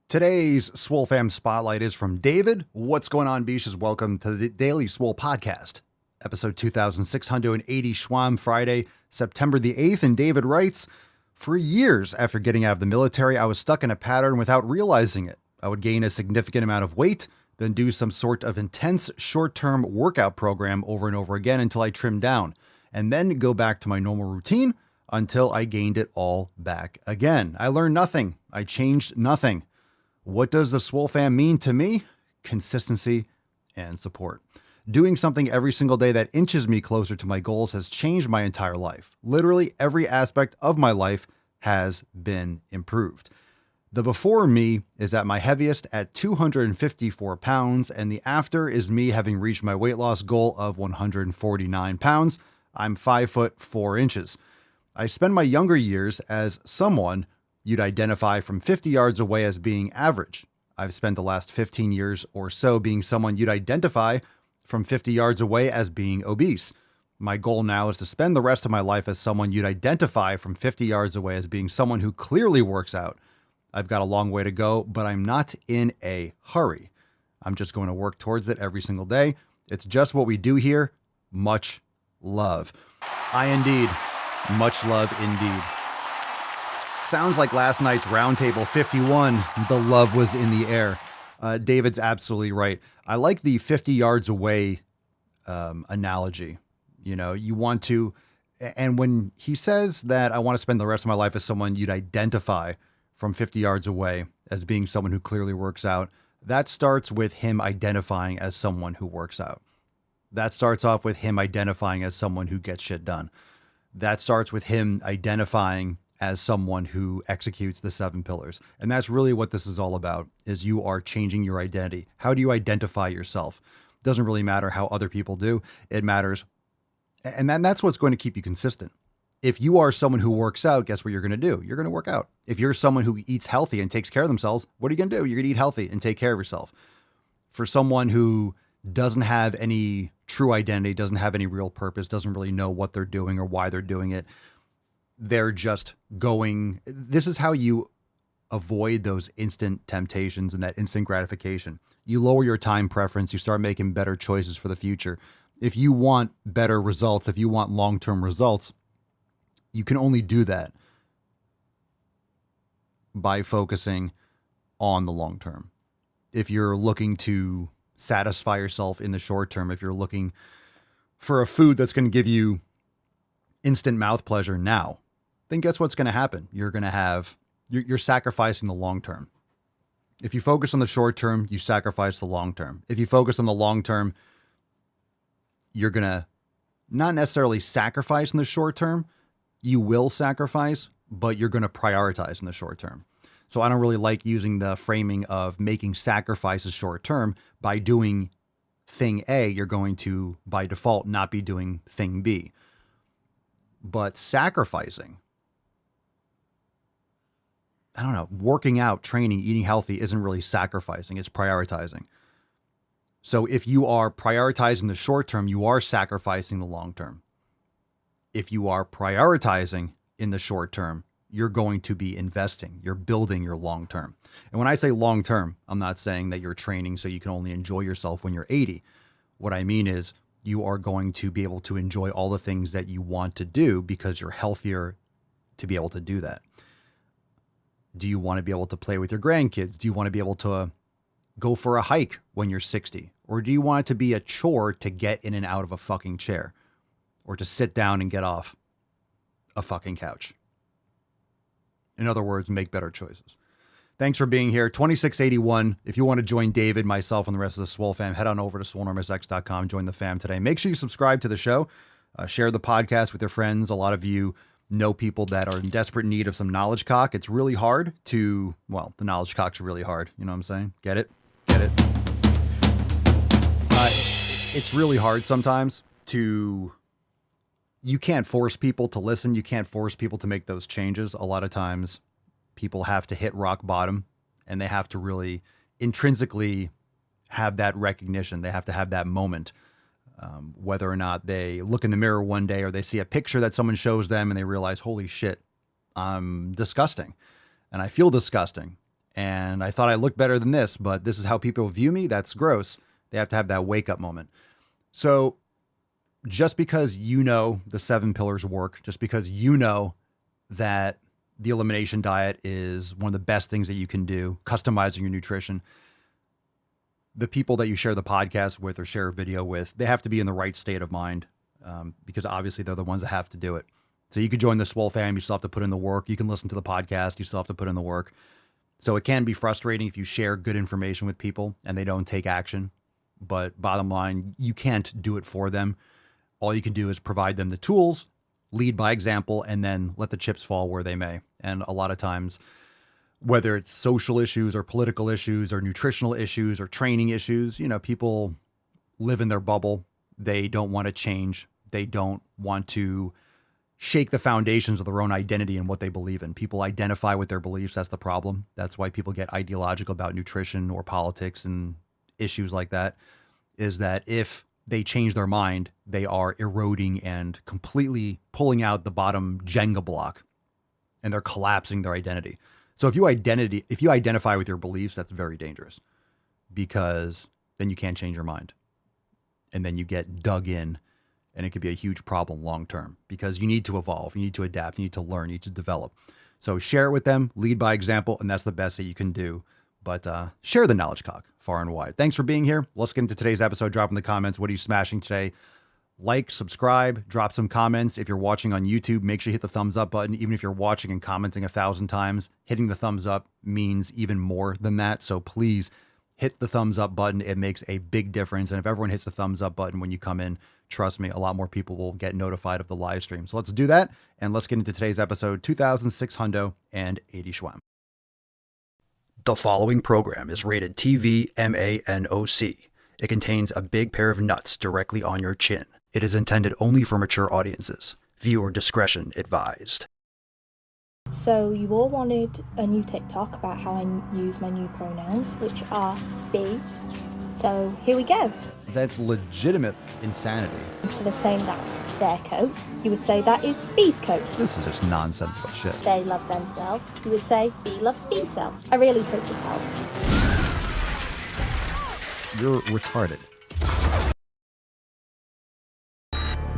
Today's Swole Fam Spotlight is from David. What's going on, Beaches? Welcome to the Daily Swole Podcast, episode 2680, Schwam, Friday, September the 8th. And David writes, for years after getting out of the military, I was stuck in a pattern without realizing it. I would gain a significant amount of weight, then do some sort of intense short-term workout program over and over again until I trimmed down, and then go back to my normal routine until I gained it all back again. I learned nothing. I changed nothing. What does the Swole Fam mean to me? Consistency and support. Doing something every single day that inches me closer to my goals has changed my entire life. Literally every aspect of my life has been improved. The before me is at my heaviest at 254 pounds, and the after is me having reached my weight loss goal of 149 pounds. I'm 5 foot 4 inches. I spend my younger years as someone you'd identify from 50 yards away as being average. I've spent the last 15 years or so being someone you'd identify from 50 yards away as being obese. My goal now is to spend the rest of my life as someone you'd identify from 50 yards away as being someone who clearly works out. I've got a long way to go, but I'm not in a hurry. I'm just going to work towards it every single day. It's just what we do here. Much love. Indeed. Much love indeed. Sounds like last night's Roundtable 51. The love was in the air. David's absolutely right. I like the 50 yards away analogy. You know, you want to, and when he says that I want to spend the rest of my life as someone you'd identify from 50 yards away as being someone who clearly works out, that starts with him identifying as someone who works out. That starts off with him identifying as someone who gets shit done. That starts with him identifying as someone who executes the 7 pillars. And that's really what this is all about, is you are changing your identity. How do you identify yourself? Doesn't really matter how other people do. It matters. And that's what's going to keep you consistent. If you are someone who works out, guess what you're going to do? You're going to work out. If you're someone who eats healthy and takes care of themselves, what are you going to do? You're going to eat healthy and take care of yourself. For someone who doesn't have any true identity, doesn't have any real purpose, doesn't really know what they're doing or why they're doing it, they're just going, this is how you avoid those instant temptations and that instant gratification. You lower your time preference. You start making better choices for the future. If you want better results, if you want long-term results, you can only do that by focusing on the long term. If you're looking to satisfy yourself in the short term, if you're looking for a food that's going to give you instant mouth pleasure now, then guess what's going to happen? You're sacrificing the long term. If you focus on the short term, you sacrifice the long term. If you focus on the long term, you're going to not necessarily sacrifice in the short term. You will sacrifice, but you're going to prioritize in the short term. So I don't really like using the framing of making sacrifices short term. By doing thing A, you're going to, by default, not be doing thing B. But sacrificing, I don't know, working out, training, eating healthy isn't really sacrificing, it's prioritizing. So if you are prioritizing the short term, you are sacrificing the long term. If you are prioritizing in the short term, you're going to be investing, you're building your long term. And when I say long term, I'm not saying that you're training so you can only enjoy yourself when you're 80. What I mean is you are going to be able to enjoy all the things that you want to do because you're healthier to be able to do that. Do you want to be able to play with your grandkids? Do you want to be able to go for a hike when you're 60? Or do you want it to be a chore to get in and out of a fucking chair? Or to sit down and get off a fucking couch? In other words, make better choices. Thanks for being here. 2681. If you want to join David, myself, and the rest of the Swole fam, head on over to swolenormousx.com. Join the fam today. Make sure you subscribe to the show. Share the podcast with your friends. A lot of you know people that are in desperate need of some knowledge cock. It's really hard to, well, the knowledge cock's really hard. You know what I'm saying? Get it? Get it? It's really hard sometimes to, you can't force people to listen. You can't force people to make those changes. A lot of times people have to hit rock bottom and they have to really intrinsically have that recognition. They have to have that moment. Whether or not they look in the mirror one day or they see a picture that someone shows them and they realize, holy shit, I'm disgusting and I feel disgusting. And I thought I looked better than this, but this is how people view me. That's gross. They have to have that wake up moment. So just because you know the 7 pillars work, just because you know that the elimination diet is one of the best things that you can do, customizing your nutrition, the people that you share the podcast with or share a video with, they have to be in the right state of mind, because obviously they're the ones that have to do it. So you could join the Swole fam, you still have to put in the work. You can listen to the podcast, you still have to put in the work. So it can be frustrating if you share good information with people and they don't take action. But bottom line, you can't do it for them. All you can do is provide them the tools, lead by example, and then let the chips fall where they may. And a lot of times, whether it's social issues or political issues or nutritional issues or training issues, people live in their bubble. They don't want to change. They don't want to shake the foundations of their own identity and what they believe in. People identify with their beliefs. That's the problem. That's why people get ideological about nutrition or politics and issues like that, is that if they change their mind, they are eroding and completely pulling out the bottom Jenga block, and they're collapsing their identity. So if you identify with your beliefs, that's very dangerous, because then you can't change your mind. And then you get dug in, and it could be a huge problem long term, because you need to evolve, you need to adapt, you need to learn, you need to develop. So share it with them, lead by example, and that's the best that you can do. But share the knowledge cock far and wide. Thanks for being here. Let's get into today's episode. Drop in the comments. What are you smashing today? Like, subscribe, drop some comments. If you're watching on YouTube, make sure you hit the thumbs up button. Even if you're watching and commenting 1,000 times, hitting the thumbs up means even more than that. So please hit the thumbs up button. It makes a big difference. And if everyone hits the thumbs up button when you come in, trust me, a lot more people will get notified of the live stream. So let's do that. And let's get into today's episode 2680 Schwam. The following program is rated TV MANOC. It contains a big pair of nuts directly on your chin. It is intended only for mature audiences. Viewer discretion advised. So you all wanted a new TikTok about how I use my new pronouns, which are B. So here we go. That's legitimate insanity. Instead of saying that's their coat, you would say that is B's coat. This is just nonsensical shit. They love themselves. You would say B loves B's self. I really hope this helps. You're retarded.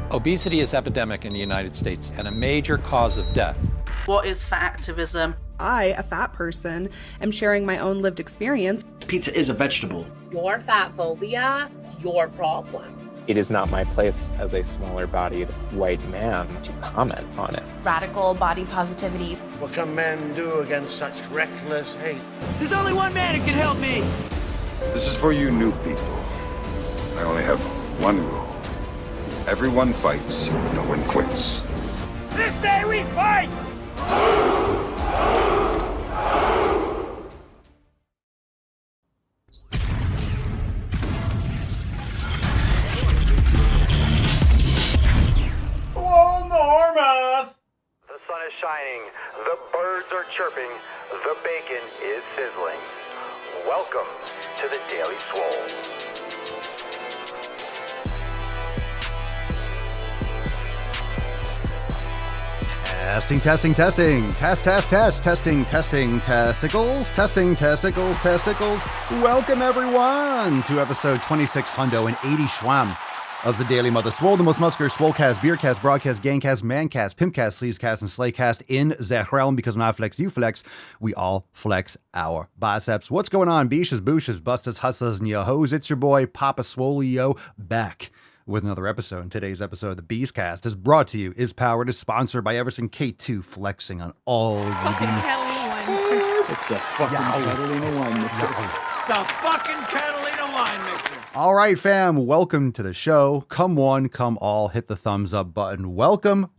Obesity is epidemic in the United States and a major cause of death. What is fat activism? I, a fat person, am sharing my own lived experience. Pizza is a vegetable. Your fat phobia is your problem. It is not my place as a smaller-bodied white man to comment on it. Radical body positivity. What can men do against such reckless hate? There's only one man who can help me. This is for you new people. I only have one rule. Everyone fights, no one quits. This day we fight! Hello, Normath! The sun is shining, the birds are chirping, the bacon is sizzling. Welcome to the Daily Swole. Testing. Testing, testicles. Welcome, everyone, to episode 2680 Schwam of the Daily Mother Swole, the most muscular Swolecast, Beercast, Broadcast, Gangcast, Mancast, Pimpcast, Sleazecast, and Slaycast in the realm, because when I flex, you flex, we all flex our biceps. What's going on, beaches, booshes, bustas, hustlers, and yo-hos? It's your boy, Papa Swolio, back with another episode. And today's episode of the Beescast is brought to you, is powered, is sponsored by Everson K2, flexing on all you Catalina wine. It's the fucking Catalina wine mixer. It's the fucking Catalina wine mixer. All right, fam, welcome to the show. Come one, come all, hit the thumbs up button. Welcome.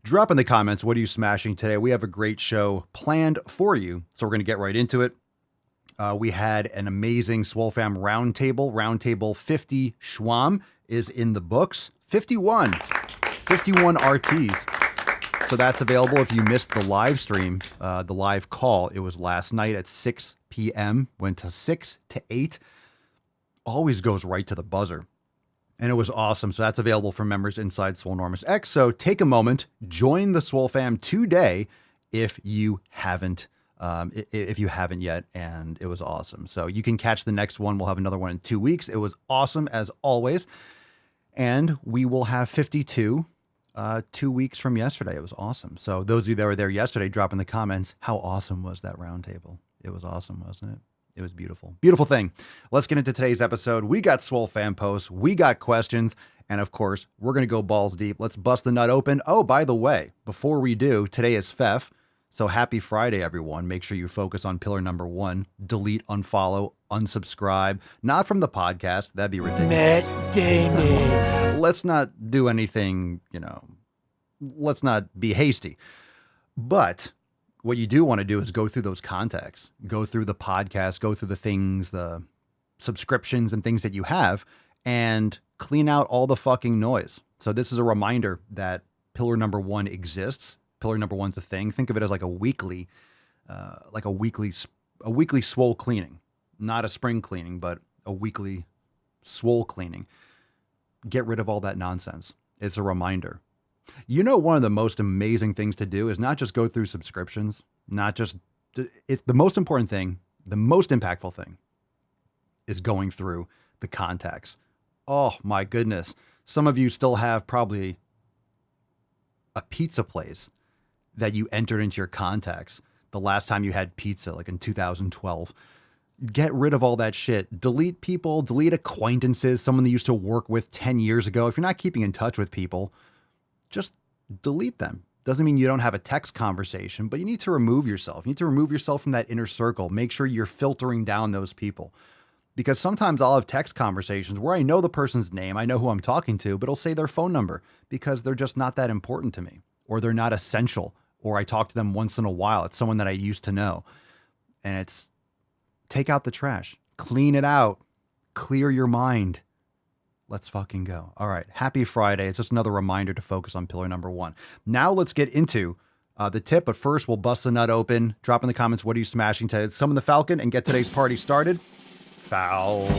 Drop in the comments, what are you smashing today? We have a great show planned for you, so we're going to get right into it. We had an amazing Swole Fam roundtable 50 Schwam is in the books. 51 RTs. So that's available if you missed the live stream, the live call. It was last night at 6 p.m., went to 6 to 8. Always goes right to the buzzer. And it was awesome. So that's available for members inside Swolenormous X. So take a moment, join the Swole Fam today if you haven't if you haven't yet, and it was awesome. So you can catch the next one. We'll have another one in 2 weeks. It was awesome as always. And we will have 52 2 weeks from yesterday. It was awesome. So those of you that were there yesterday, drop in the comments, how awesome was that roundtable? It was awesome, wasn't it? It was beautiful. Beautiful thing. Let's get into today's episode. We got Swole fan posts. We got questions. And of course, we're going to go balls deep. Let's bust the nut open. Oh, by the way, before we do, today is FEF. So happy Friday, everyone. Make sure you focus on pillar number 1. Delete, unfollow, unsubscribe. Not from the podcast. That'd be ridiculous. Matt Damon. Let's not do anything, let's not be hasty. But what you do want to do is go through those contacts, go through the podcast, go through the things, the subscriptions and things that you have, and clean out all the fucking noise. So this is a reminder that pillar number 1 exists. Pillar number 1's a thing. Think of it as like a weekly swole cleaning, not a spring cleaning, but a weekly swole cleaning. Get rid of all that nonsense. It's a reminder. One of the most amazing things to do is not just go through subscriptions, it's the most important thing, the most impactful thing is going through the contacts. Oh my goodness. Some of you still have probably a pizza place that you entered into your contacts the last time you had pizza, like in 2012. Get rid of all that shit. Delete people, delete acquaintances, someone that you used to work with 10 years ago. If you're not keeping in touch with people, just delete them. Doesn't mean you don't have a text conversation, but you need to remove yourself. You need to remove yourself from that inner circle. Make sure you're filtering down those people. Because sometimes I'll have text conversations where I know the person's name, I know who I'm talking to, but it'll say their phone number because they're just not that important to me, or they're not essential, or I talk to them once in a while. It's someone that I used to know. And it's take out the trash, clean it out, clear your mind. Let's fucking go. All right. Happy Friday. It's just another reminder to focus on pillar number 1. Now let's get into the tip. But first, we'll bust the nut open. Drop in the comments, what are you smashing today? Summon the Falcon and get today's party started. Falk.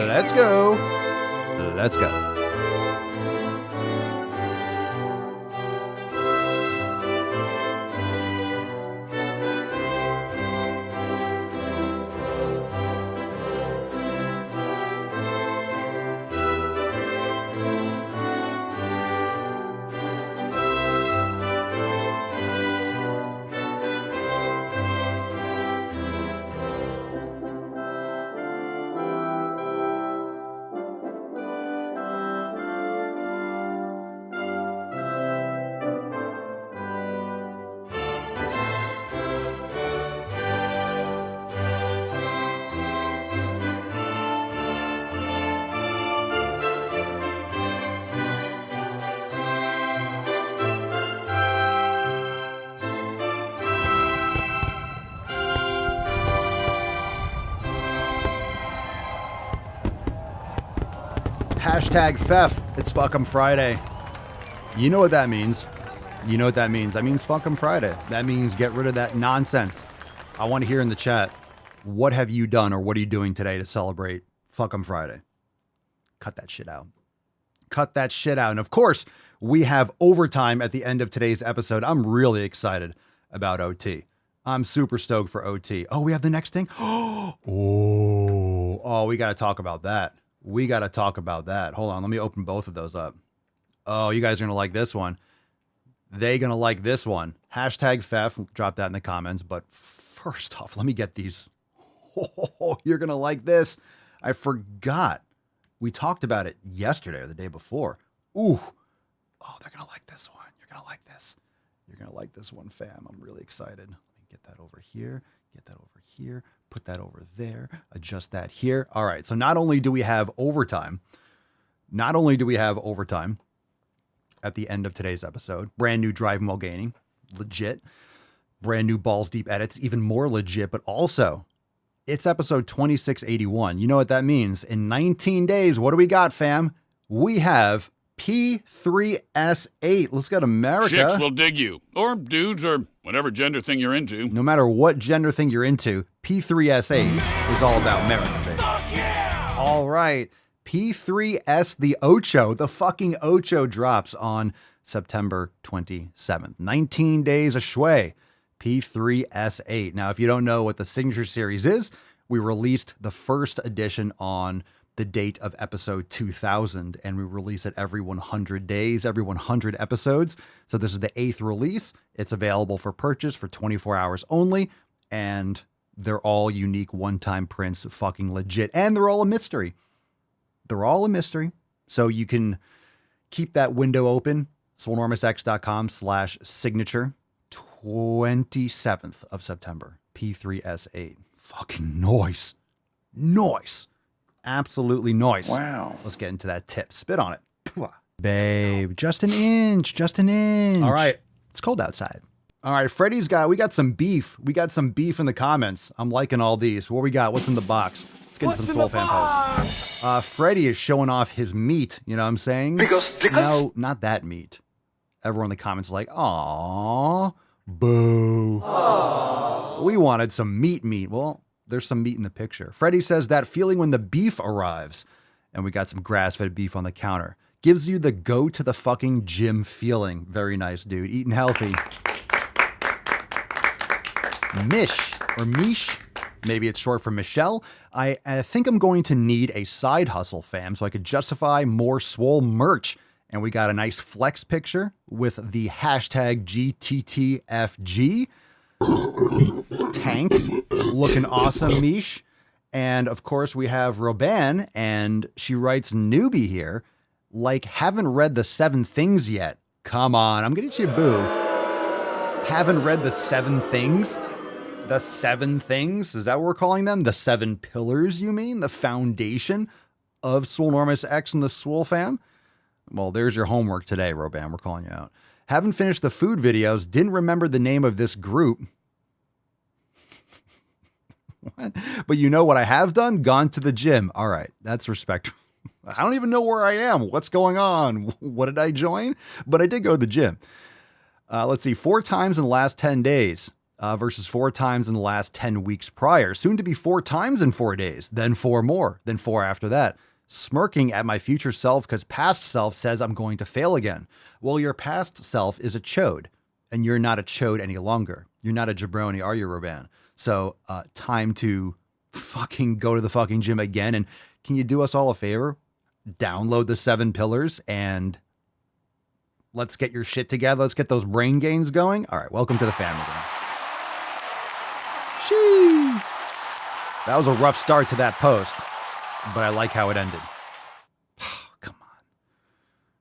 Let's go. Let's go. Hashtag FEF. It's Fuck'em Friday. You know what that means. You know what that means. That means Fuck'em Friday. That means get rid of that nonsense. I want to hear in the chat, what have you done or what are you doing today to celebrate Fuck'em Friday? Cut that shit out. Cut that shit out. And of course, we have overtime at the end of today's episode. I'm really excited about OT. I'm super stoked for OT. Oh, we have the next thing? Oh, we got to talk about that. We got to talk about that. Hold on. Let me open both of those up. Oh, you guys are going to like this one. They going to like this one. Hashtag FEF. Drop that in the comments. But first off, let me get these. Oh, you're going to like this. I forgot. We talked about it yesterday or the day before. Ooh. Oh, they're going to like this one. You're going to like this. You're going to like this one, fam. I'm really excited. Let me get that over here. Get that over here. Put that over there. Adjust that here. All right. So not only do we have overtime at the end of today's episode, brand new Driving While Gaining, legit, brand new Balls Deep edits, even more legit, but also it's episode 2681. You know what that means? In 19 days, what do we got, fam? We have P3S8. Let's go to America. Chicks will dig you. Or dudes, or whatever gender thing you're into. No matter what gender thing you're into, P3S8 is all about America, baby. Fuck yeah! All right. P3S, the Ocho, the fucking Ocho drops on September 27th. 19 days away. P3S8. Now, if you don't know what the Signature Series is, we released the first edition on the date of episode 2000, and we release it every 100 days, every 100 episodes. So this is the 8th release. It's available for purchase for 24 hours only, and they're all unique one-time prints, fucking legit, and they're all a mystery. They're all a mystery. So you can keep that window open, swolenormousx.com/signature. 27th of September, P3S8. Fucking noise. Noise. Absolutely noise. Wow. Let's get into that tip. Spit on it. Babe, just an inch. Just an inch. All right. It's cold outside. All right. We got some beef. We got some beef in the comments. I'm liking all these. What we got? What's in the box? Let's get into some Swole fan posts. Freddie is showing off his meat. You know what I'm saying? No, not that meat. Everyone in the comments is like, "Aww, boo." Aww. We wanted some meat. Well, there's some meat in the picture. Freddie says that feeling when the beef arrives, and we got some grass-fed beef on the counter, gives you the go to the fucking gym feeling. Very nice, dude. Eating healthy. Mish, maybe it's short for Michelle. I think I'm going to need a side hustle, fam, so I could justify more Swole merch. And we got a nice flex picture with the hashtag GTTFG. Tank. Looking awesome, Mish. And of course, we have Roban, and she writes newbie here. Like, haven't read the 7 things yet. Come on, I'm going to get you a boo. Haven't read the 7 things? The 7 things? Is that what we're calling them? The 7 pillars, you mean? The foundation of Swolenormous X and the Swole fam? Well, there's your homework today, Roban. We're calling you out. Haven't finished the food videos. Didn't remember the name of this group. What? But you know what I have done? Gone to the gym. All right. That's respectful. I don't even know where I am. What's going on? What did I join? But I did go to the gym. Let's see. 4 times in the last 10 days versus 4 times in the last 10 weeks prior. Soon to be 4 times in 4 days. Then 4 more. Then 4 after that. Smirking at my future self because past self says I'm going to fail again. Well, your past self is a chode, and you're not a chode any longer. You're not a jabroni, are you, Roban? So time to fucking go to the fucking gym again. And can you do us all a favor? Download the 7 pillars and let's get your shit together. Let's get those brain gains going. All right, welcome to the family. Shee. That was a rough start to that post, but I like how it ended. Come on.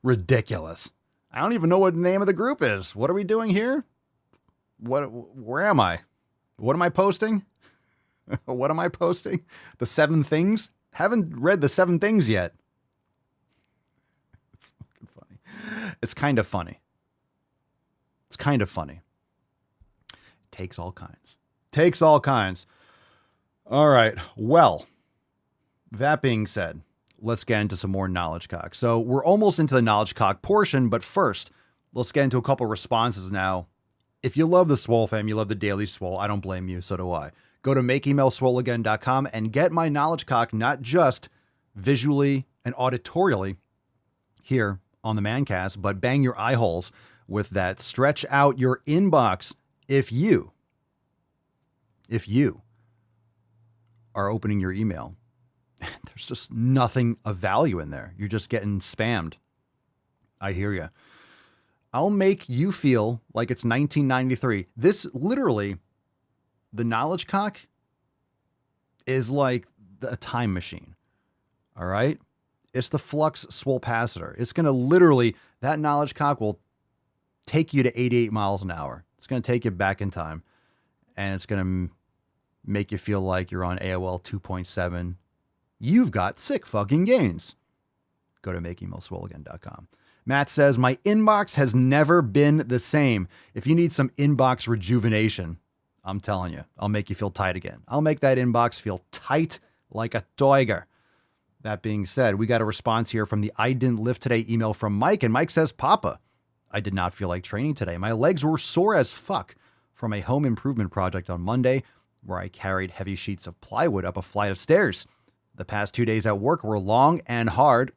Ridiculous. I don't even know what the name of the group is. What are we doing here? Where am I? What am I posting? What am I posting? The 7 things? Haven't read the 7 things yet. It's fucking funny. It's kind of funny. It's kind of funny. Takes all kinds. Takes all kinds. All right. Well, that being said, let's get into some more knowledge cock. So we're almost into the knowledge cock portion, but first, let's get into a couple responses now. If you love the Swole fam, you love the Daily Swole, I don't blame you, so do I. Go to makeemailswoleagain.com and get my knowledge cock, not just visually and auditorially here on the Mancast, but bang your eye holes with that. Stretch out your inbox if you are opening your email. There's just nothing of value in there. You're just getting spammed. I hear you. I'll make you feel like it's 1993. This literally, the knowledge cock is like a time machine. All right. It's the flux swolpacitor. It's going to literally, that knowledge cock will take you to 88 miles an hour. It's going to take you back in time, and it's going to make you feel like you're on AOL 2.7. You've got sick fucking gains. Go to makeemailswoleagain.com. Matt says, my inbox has never been the same. If you need some inbox rejuvenation, I'm telling you, I'll make you feel tight again. I'll make that inbox feel tight like a tiger. That being said, we got a response here from the I didn't lift today email from Mike. And Mike says, Papa, I did not feel like training today. My legs were sore as fuck from a home improvement project on Monday where I carried heavy sheets of plywood up a flight of stairs. The past 2 days at work were long and hard.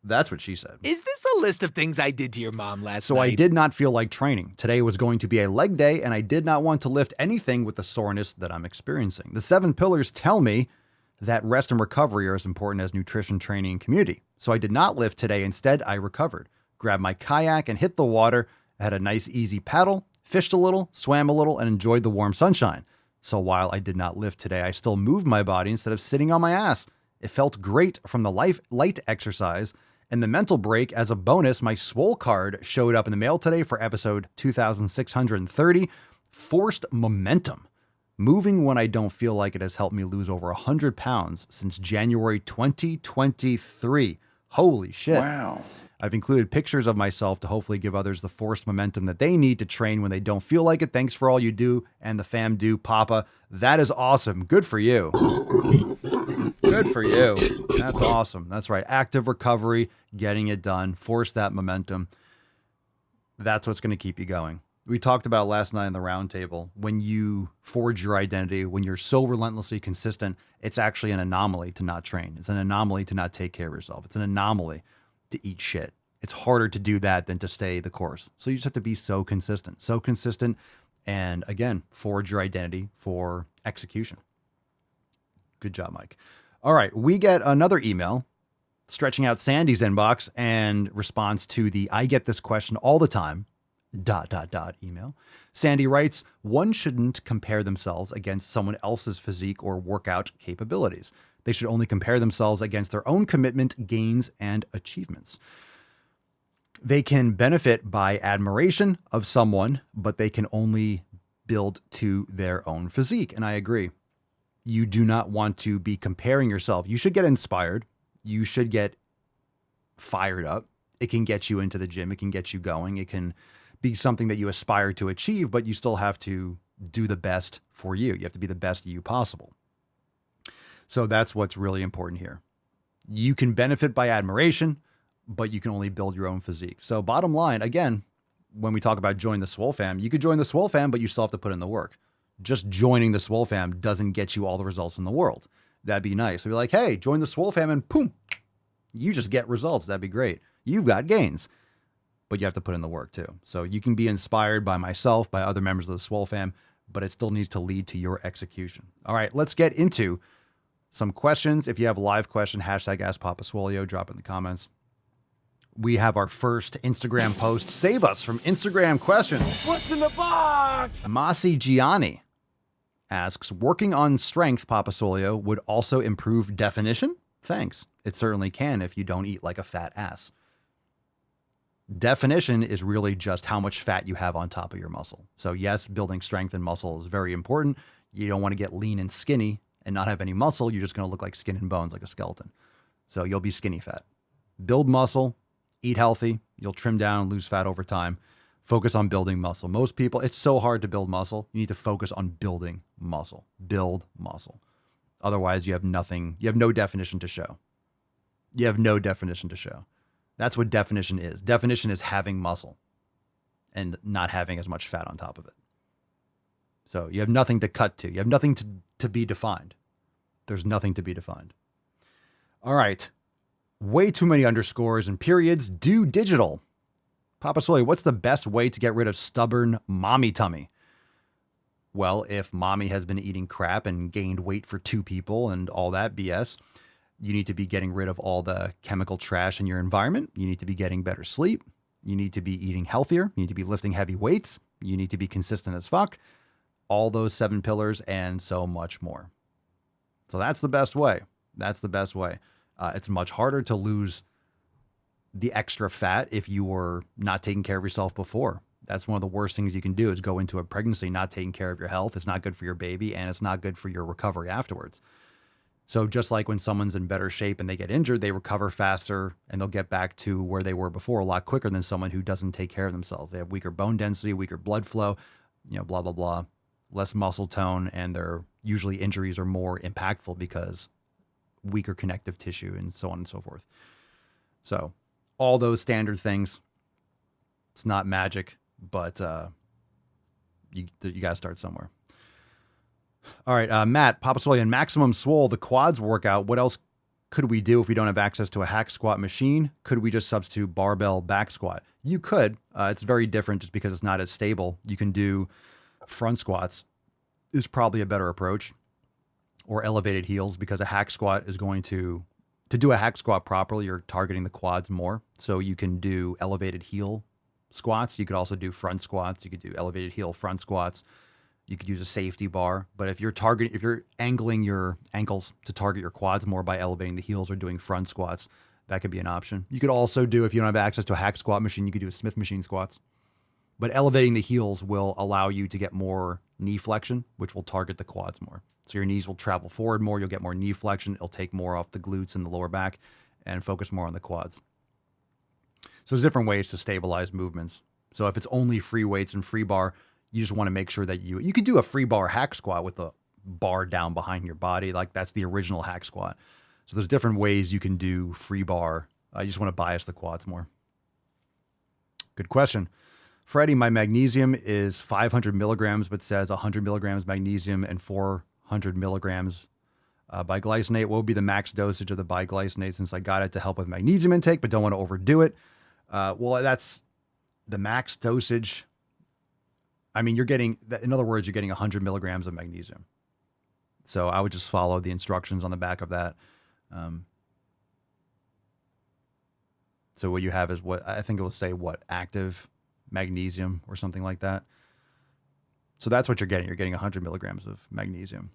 That's what she said. Is this a list of things I did to your mom last night? So I did not feel like training. Today was going to be a leg day, and I did not want to lift anything with the soreness that I'm experiencing. The 7 pillars tell me that rest and recovery are as important as nutrition, training, and community. So I did not lift today. Instead, I recovered, grabbed my kayak and hit the water. I had a nice easy paddle, fished a little, swam a little, and enjoyed the warm sunshine. So while I did not lift today, I still moved my body instead of sitting on my ass. It felt great from the light exercise and the mental break. As a bonus, my Swole card showed up in the mail today for episode 2630, Forced Momentum. Moving when I don't feel like it has helped me lose over 100 pounds since January 2023. Holy shit. Wow. I've included pictures of myself to hopefully give others the forced momentum that they need to train when they don't feel like it. Thanks for all you do and the fam do, Papa. That is awesome. Good for you. Good for you. That's awesome. That's right. Active recovery, getting it done, force that momentum. That's what's going to keep you going. We talked about last night in the roundtable. When you forge your identity, when you're so relentlessly consistent, it's actually an anomaly to not train. It's an anomaly to not take care of yourself. It's an anomaly to eat shit. It's harder to do that than to stay the course. So you just have to be so consistent. And again, forge your identity for execution. Good job, Mike. All right. We get another email stretching out Sandy's inbox and response to the I get this question all the time, ... email. Sandy writes, one shouldn't compare themselves against someone else's physique or workout capabilities. They should only compare themselves against their own commitment, gains, and achievements. They can benefit by admiration of someone, but they can only build to their own physique. And I agree. You do not want to be comparing yourself. You should get inspired. You should get fired up. It can get you into the gym. It can get you going. It can be something that you aspire to achieve, but you still have to do the best for you. You have to be the best you possible. So that's what's really important here. You can benefit by admiration, but you can only build your own physique. So bottom line, again, when we talk about join the Swole fam, you could join the Swole fam, but you still have to put in the work. Just joining the Swole fam doesn't get you all the results in the world. That'd be nice. So be like, hey, join the Swole fam and boom, you just get results. That'd be great. You've got gains, but you have to put in the work too. So you can be inspired by myself, by other members of the Swole fam, but it still needs to lead to your execution. All right, let's get into some questions. If you have a live question, hashtag AskPapaSwolio, drop it in the comments. We have our first Instagram post. Save us from Instagram questions. What's in the box? Masi Gianni asks, working on strength, Papasolio, would also improve definition? Thanks. It certainly can if you don't eat like a fat ass. Definition is really just how much fat you have on top of your muscle. So yes, building strength and muscle is very important. You don't want to get lean and skinny and not have any muscle. You're just going to look like skin and bones, like a skeleton. So you'll be skinny fat. Build muscle, eat healthy. You'll trim down and lose fat over time. Focus on building muscle. Most people, it's so hard to build muscle. You need to focus on building muscle. Build muscle. Otherwise, you have nothing. You have no definition to show. You have no definition to show. That's what definition is. Definition is having muscle and not having as much fat on top of it. So you have nothing to cut to. You have nothing to be defined. There's nothing to be defined. All right. Way too many underscores and periods. Do digital. Papa Swolio, what's the best way to get rid of stubborn mommy tummy? Well, if mommy has been eating crap and gained weight for 2 people and all that BS, you need to be getting rid of all the chemical trash in your environment. You need to be getting better sleep. You need to be eating healthier. You need to be lifting heavy weights. You need to be consistent as fuck. All those 7 pillars and so much more. So that's the best way. That's the best way. It's much harder to lose the extra fat if you were not taking care of yourself before. That's one of the worst things you can do is go into a pregnancy not taking care of your health. It's not good for your baby and it's not good for your recovery afterwards. So just like when someone's in better shape and they get injured, they recover faster and they'll get back to where they were before a lot quicker than someone who doesn't take care of themselves. They have weaker bone density, weaker blood flow, blah, blah, blah, less muscle tone, and their usually injuries are more impactful because weaker connective tissue and so on and so forth. So all those standard things, it's not magic, but you got to start somewhere. All right, Matt, Papa Swolio, and Maximum Swole, the quads workout. What else could we do if we don't have access to a hack squat machine? Could we just substitute barbell back squat? You could. It's very different just because it's not as stable. You can do front squats is probably a better approach, or elevated heels, because a hack squat is going to do a hack squat properly, you're targeting the quads more. So you can do elevated heel squats. You could also do front squats. You could do elevated heel front squats. You could use a safety bar. But if you're angling your ankles to target your quads more by elevating the heels or doing front squats, that could be an option. You could also do, if you don't have access to a hack squat machine, you could do a Smith machine squats. But elevating the heels will allow you to get more knee flexion, which will target the quads more. So your knees will travel forward more. You'll get more knee flexion. It'll take more off the glutes and the lower back and focus more on the quads. So there's different ways to stabilize movements. So if it's only free weights and free bar, you just want to make sure that you could do a free bar hack squat with a bar down behind your body. Like that's the original hack squat. So there's different ways you can do free bar. You just want to bias the quads more. Good question. Freddie, my magnesium is 500 milligrams, but says 100 milligrams magnesium and 400 milligrams biglycinate. What would be the max dosage of the biglycinate, since I got it to help with magnesium intake, but don't want to overdo it? Well, that's the max dosage. I mean, in other words, you're getting 100 milligrams of magnesium. So I would just follow the instructions on the back of that. So what you have is what I think it will say, active magnesium or something like that. So that's what you're getting. You're getting 100 milligrams of magnesium.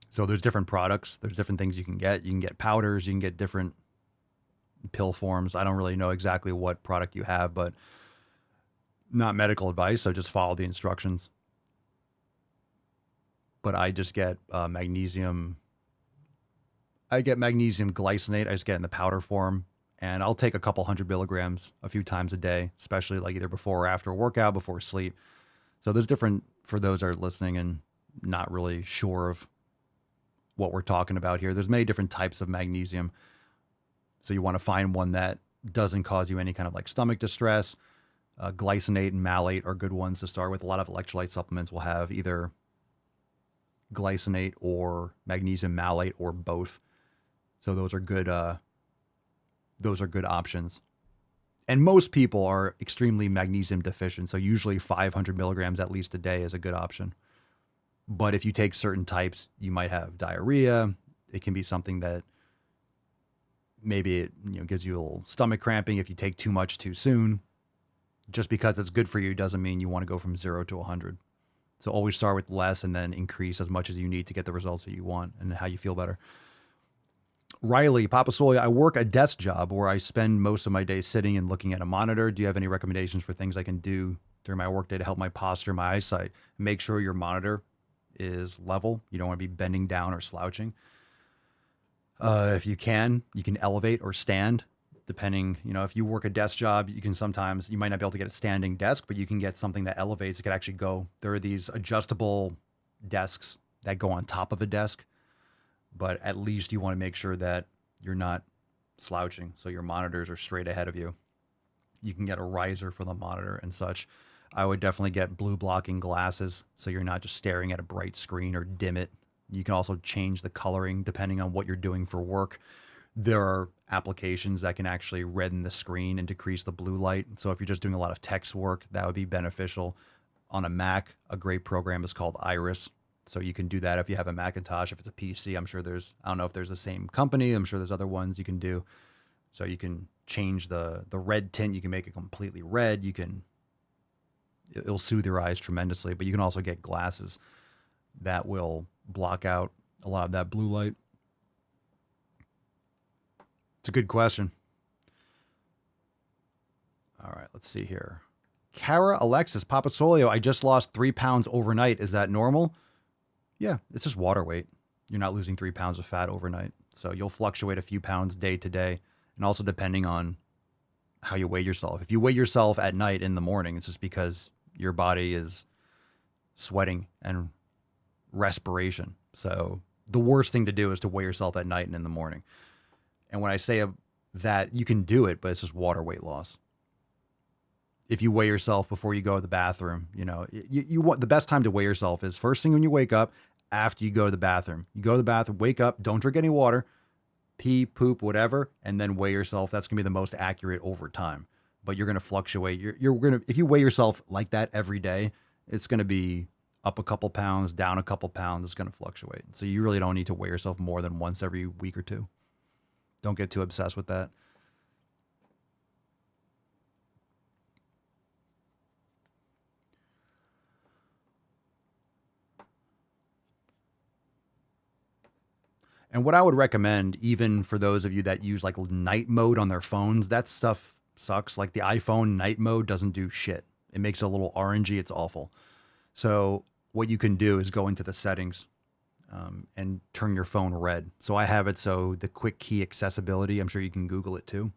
So there's different products. There's different things you can get. You can get powders. You can get different pill forms. I don't really know exactly what product you have, but not medical advice. So just follow the instructions. But I just get magnesium. I get magnesium glycinate. I just get it in the powder form. And I'll take a couple 100 milligrams a few times a day, especially like either before or after a workout, before sleep. So there's different, for those that are listening and not really sure of what we're talking about here. There's many different types of magnesium. So you want to find one that doesn't cause you any kind of like stomach distress. Glycinate and malate are good ones to start with. A lot of electrolyte supplements will have either glycinate or magnesium malate or both. So those are good options. And most people are extremely magnesium deficient. So usually 500 milligrams at least a day is a good option. But if you take certain types, you might have diarrhea. It can be something that maybe it gives you a little stomach cramping if you take too much too soon. Just because it's good for you doesn't mean you want to go from 0 to 100. So always start with less and then increase as much as you need to get the results that you want and how you feel better. Riley, Papa Solia, I work a desk job where I spend most of my day sitting and looking at a monitor. Do you have any recommendations for things I can do during my workday to help my posture, my eyesight? Make sure your monitor is level. You don't want to be bending down or slouching. If you can elevate or stand, depending, if you work a desk job, you might not be able to get a standing desk, but you can get something that elevates. It could actually go, there are these adjustable desks that go on top of a desk. But at least you want to make sure that you're not slouching. So your monitors are straight ahead of you. You can get a riser for the monitor and such. I would definitely get blue blocking glasses so you're not just staring at a bright screen, or dim it. You can also change the coloring depending on what you're doing for work. There are applications that can actually redden the screen and decrease the blue light. So if you're just doing a lot of text work, that would be beneficial. On a Mac, a great program is called Iris. So you can do that if you have a Macintosh. If it's a PC, I'm sure I don't know if there's the same company. I'm sure there's other ones you can do. So you can change the red tint. You can make it completely red. It'll soothe your eyes tremendously. But you can also get glasses that will block out a lot of that blue light. It's a good question. All right, let's see here. Kara Alexis, Papa Solio, I just lost 3 pounds overnight. Is that normal? Yeah, it's just water weight. You're not losing 3 pounds of fat overnight. So you'll fluctuate a few pounds day to day. And also depending on how you weigh yourself. If you weigh yourself at night in the morning, it's just because your body is sweating and respiration. So the worst thing to do is to weigh yourself at night and in the morning. And when I say that, you can do it, but it's just water weight loss. If you weigh yourself before you go to the bathroom, you want, the best time to weigh yourself is first thing when you wake up, after you go to the bathroom. You go to the bathroom, wake up, don't drink any water, pee, poop, whatever, and then weigh yourself. That's going to be the most accurate over time. But you're going to fluctuate. You're going to, if you weigh yourself like that every day, it's going to be up a couple pounds, down a couple pounds. It's going to fluctuate. So you really don't need to weigh yourself more than once every week or two. Don't get too obsessed with that. And what I would recommend, even for those of you that use like night mode on their phones, that stuff sucks. Like the iPhone night mode doesn't do shit. It makes it a little orangey. It's awful. So what you can do is go into the settings and turn your phone red. So I have it so the quick key accessibility, I'm sure you can Google it too.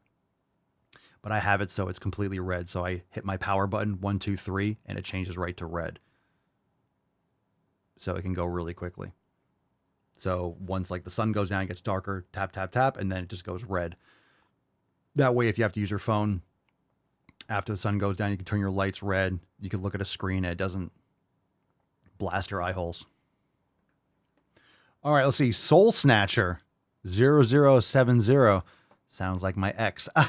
But I have it so it's completely red. So I hit my power button, 1, 2, 3, and it changes right to red. So it can go really quickly. So once like the sun goes down, it gets darker, tap, tap, tap, and then it just goes red. That way, if you have to use your phone after the sun goes down, you can turn your lights red. You can look at a screen and it doesn't blast your eye holes. All right, let's see. Soul Snatcher 0070 sounds like my ex. All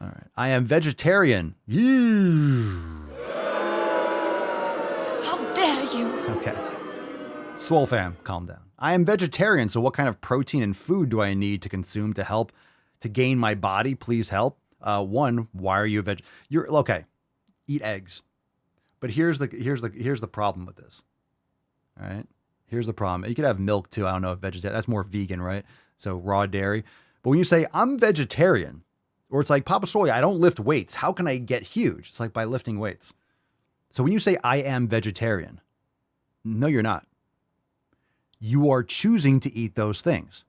right. I am vegetarian. How dare you? Okay. Swole fam, calm down. I am vegetarian, so what kind of protein and food do I need to consume to help to gain my body? Please help. One, why are you a veg? You're okay. Eat eggs. But here's the problem with this. All right. Here's the problem. You could have milk too. I don't know if vegetarian, that's more vegan, right? So raw dairy. But when you say I'm vegetarian, or it's like Papa Soy, I don't lift weights. How can I get huge? It's like by lifting weights. So when you say I am vegetarian, no, you're not. You are choosing to eat those things.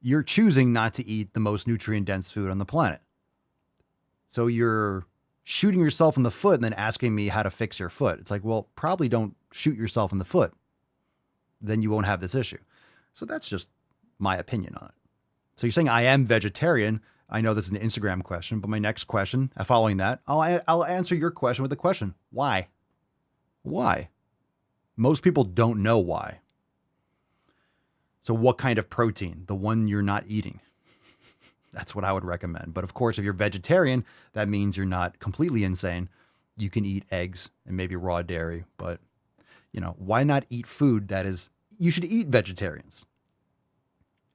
You're choosing not to eat the most nutrient-dense food on the planet. So you're shooting yourself in the foot and then asking me how to fix your foot. It's like, well, probably don't shoot yourself in the foot. Then you won't have this issue. So that's just my opinion on it. So you're saying I am vegetarian. I know this is an Instagram question, but my next question, following that, I'll answer your question with a question. Why? Why? Most people don't know why. So what kind of protein? The one you're not eating. That's what I would recommend. But of course, if you're vegetarian, that means you're not completely insane. You can eat eggs and maybe raw dairy, but why not eat food that is, you should eat vegetarians,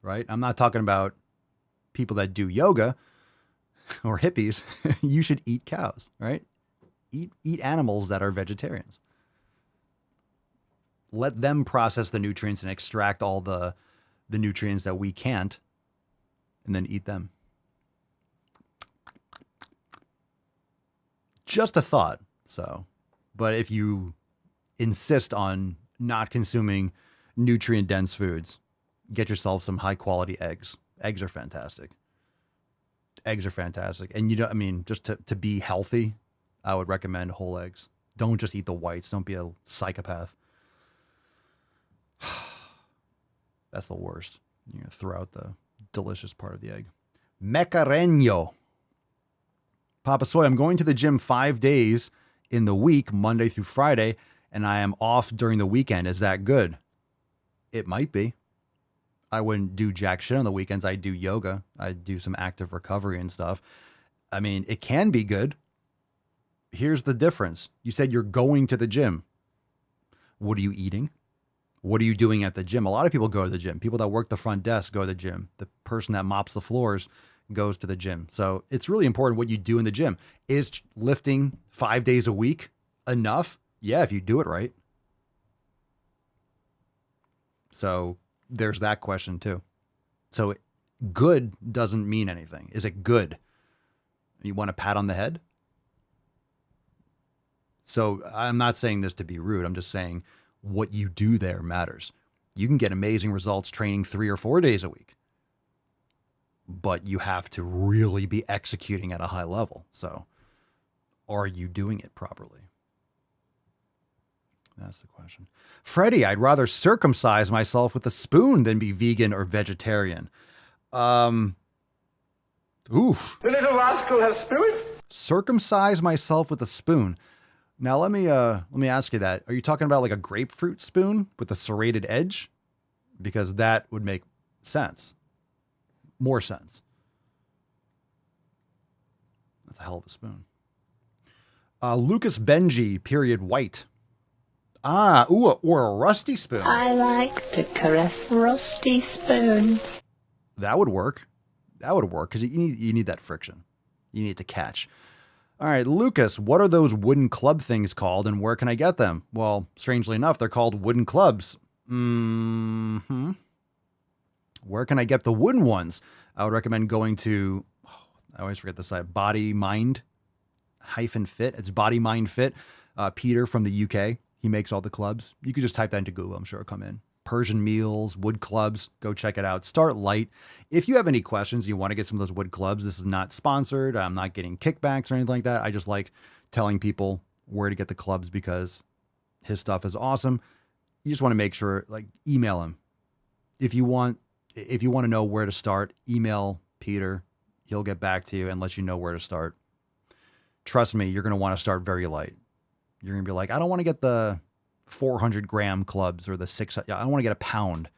right? I'm not talking about people that do yoga or hippies. You should eat cows, right? Eat animals that are vegetarians. Let them process the nutrients and extract all the nutrients that we can't, and then eat them. Just a thought. So, but if you insist on not consuming nutrient-dense foods, get yourself some high-quality eggs. Eggs are fantastic. Eggs are fantastic. And just to be healthy, I would recommend whole eggs. Don't just eat the whites. Don't be a psychopath. That's the worst. You're going to throw out the delicious part of the egg. Mecareño. Papa Soy, I'm going to the gym 5 days in the week, Monday through Friday, and I am off during the weekend. Is that good? It might be. I wouldn't do jack shit on the weekends. I do yoga. I do some active recovery and stuff. I mean, it can be good. Here's the difference. You said you're going to the gym. What are you eating? What are you doing at the gym? A lot of people go to the gym. People that work the front desk go to the gym. The person that mops the floors goes to the gym. So it's really important what you do in the gym. Is lifting 5 days a week enough? Yeah, if you do it right. So there's that question too. So good doesn't mean anything. Is it good? You want a pat on the head? So I'm not saying this to be rude. I'm just saying what you do there matters. You can get amazing results training 3 or 4 days a week, but you have to really be executing at a high level. So are you doing it properly? That's the question. Freddie, I'd rather circumcise myself with a spoon than be vegan or vegetarian. Oof. The little rascal has spirit. Circumcise myself with a spoon. Now let me ask you that. Are you talking about like a grapefruit spoon with a serrated edge? Because that would make sense. More sense. That's a hell of a spoon. Lucas Benji, period, white. Or a rusty spoon. I like to caress rusty spoons. That would work. That would work because you need that friction. You need it to catch. All right, Lucas, what are those wooden club things called and where can I get them? Well, strangely enough, they're called wooden clubs. Mm-hmm. Where can I get the wooden ones? I would recommend going to, I always forget the site, Body Mind -Fit. It's Body Mind Fit. Peter from the UK, he makes all the clubs. You could just type that into Google. I'm sure it'll come in. Persian meals, wood clubs. Go check it out. Start light. If you have any questions, you want to get some of those wood clubs, this is not sponsored. I'm not getting kickbacks or anything like that. I just like telling people where to get the clubs because his stuff is awesome. You just want to make sure, like, email him. If you want to know where to start, email Peter. He'll get back to you and let you know where to start. Trust me, you're going to want to start very light. You're going to be like, I don't want to get the 400-gram clubs or the 6. I don't want to get a pound.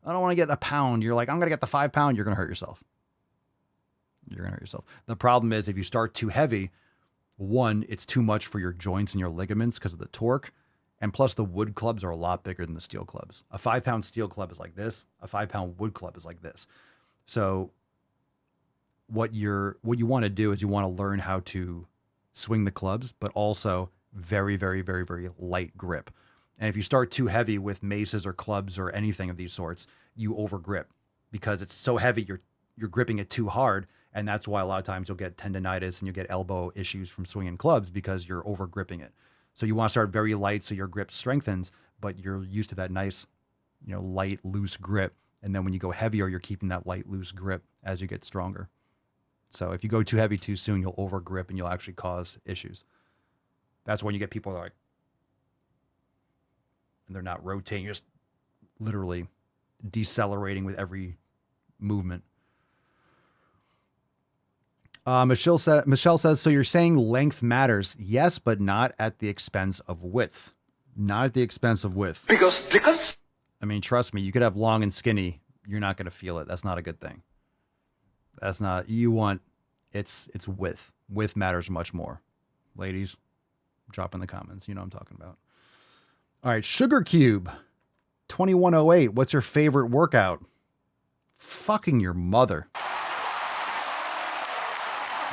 I don't want to get a pound. You're like, I'm going to get the 5 pound. You're going to hurt yourself. You're going to hurt yourself. The problem is if you start too heavy, one, it's too much for your joints and your ligaments because of the torque. And plus the wood clubs are a lot bigger than the steel clubs. A 5-pound steel club is like this. A 5-pound wood club is like this. So what you want to do is you want to learn how to swing the clubs, but also very, very, very, very light grip. And if you start too heavy with maces or clubs or anything of these sorts, you over grip because it's so heavy. You're gripping it too hard. And that's why a lot of times you'll get tendonitis and you get elbow issues from swinging clubs because you're over gripping it. So you want to start very light so your grip strengthens, but you're used to that nice, light, loose grip. And then when you go heavier, you're keeping that light, loose grip as you get stronger. So if you go too heavy too soon, you'll over grip and you'll actually cause issues. That's when you get people like, and they're not rotating, you're just literally decelerating with every movement. Michelle says, so you're saying length matters. Yes, but not at the expense of width. Not at the expense of width. Because I mean, trust me, you could have long and skinny. You're not going to feel it. That's not a good thing. That's not, it's width. Width matters much more. Ladies, drop in the comments. You know what I'm talking about. All right, Sugar Cube, 2108. What's your favorite workout? Fucking your mother.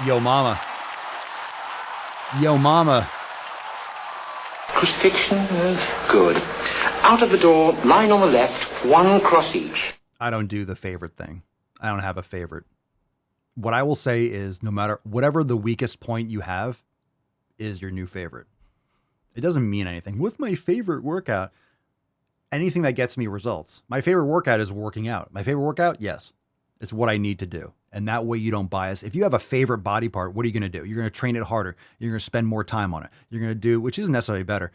Yo, mama. Yo, mama. Crucifixion is good. Out of the door, line on the left, 1 cross each. I don't do the favorite thing. I don't have a favorite. What I will say is no matter whatever the weakest point you have is your new favorite. It doesn't mean anything. What's my favorite workout? Anything that gets me results. My favorite workout is working out. My favorite workout? Yes. It's what I need to do. And that way you don't bias. If you have a favorite body part, what are you going to do? You're going to train it harder. You're going to spend more time on it. You're going to do, which isn't necessarily better.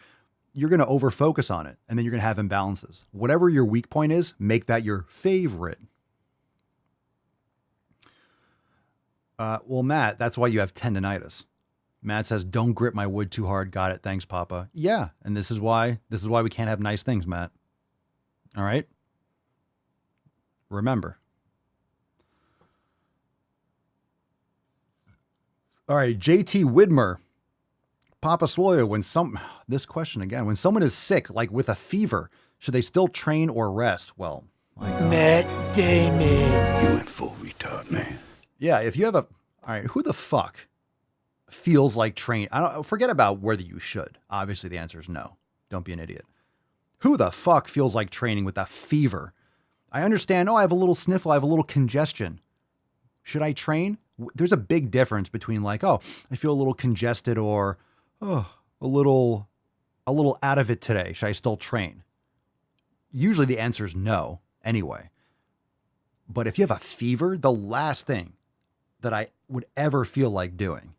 You're going to over-focus on it. And then you're going to have imbalances. Whatever your weak point is, make that your favorite. Well, Matt, that's why you have tendonitis. Matt says, don't grip my wood too hard. Got it. Thanks, Papa. Yeah. And this is why we can't have nice things, Matt. All right. Remember. All right. JT Widmer, Papa Swole, this question again, when someone is sick, like with a fever, should they still train or rest? Well, my God. Matt Damon. You went full retard, man. Yeah. If you have all right, who the fuck feels like train? Forget about whether you should. Obviously the answer is no. Don't be an idiot. Who the fuck feels like training with a fever? I understand. Oh, I have a little sniffle. I have a little congestion. Should I train? There's a big difference between like, oh, I feel a little congested or, oh, a little out of it today. Should I still train? Usually the answer is no anyway. But if you have a fever, the last thing that I would ever feel like doing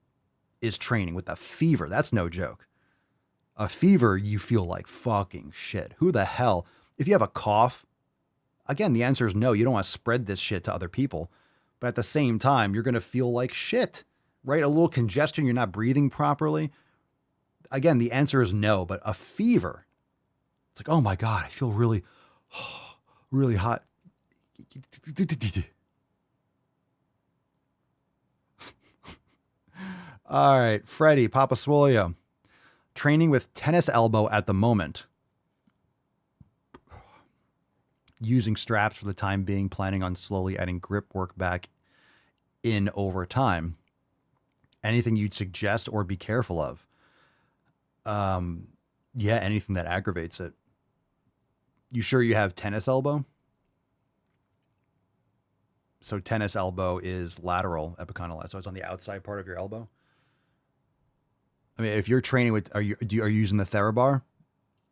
is training with a fever. That's no joke. A fever, you feel like fucking shit. Who the hell? If you have a cough, again, the answer is no. You don't want to spread this shit to other people. But at the same time, you're going to feel like shit, right? A little congestion, you're not breathing properly. again, the answer is no, but a fever. It's like, oh my God, I feel really, really hot. All right, Freddie, Papa Swolio. Training with tennis elbow at the moment. Using straps for the time being, planning on slowly adding grip work back in over time. Anything you'd suggest or be careful of? Yeah, anything that aggravates it. You sure you have tennis elbow? So tennis elbow is lateral epicondylar. So it's on the outside part of your elbow. I mean, if you're training with, are you using the TheraBar?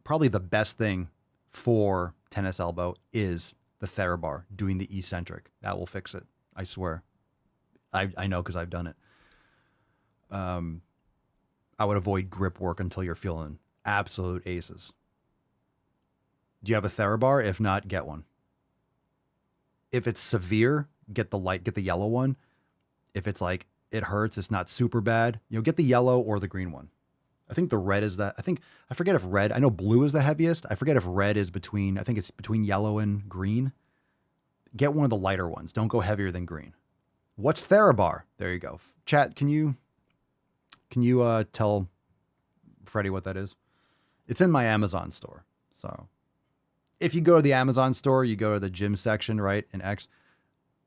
Probably the best thing for tennis elbow is the TheraBar, doing the eccentric. That will fix it. I swear. I know because I've done it. I would avoid grip work until you're feeling absolute aces. Do you have a TheraBar? If not, get one. If it's severe, get the yellow one. If it's like, it hurts, it's not super bad, get the yellow or the green one. I think the red is that. I forget if red, I know blue is the heaviest. I forget if red is between yellow and green. Get one of the lighter ones. Don't go heavier than green. What's TheraBar? There you go. Chat, can you tell Freddie what that is? It's in my Amazon store. So if you go to the Amazon store, you go to the gym section, right? In X,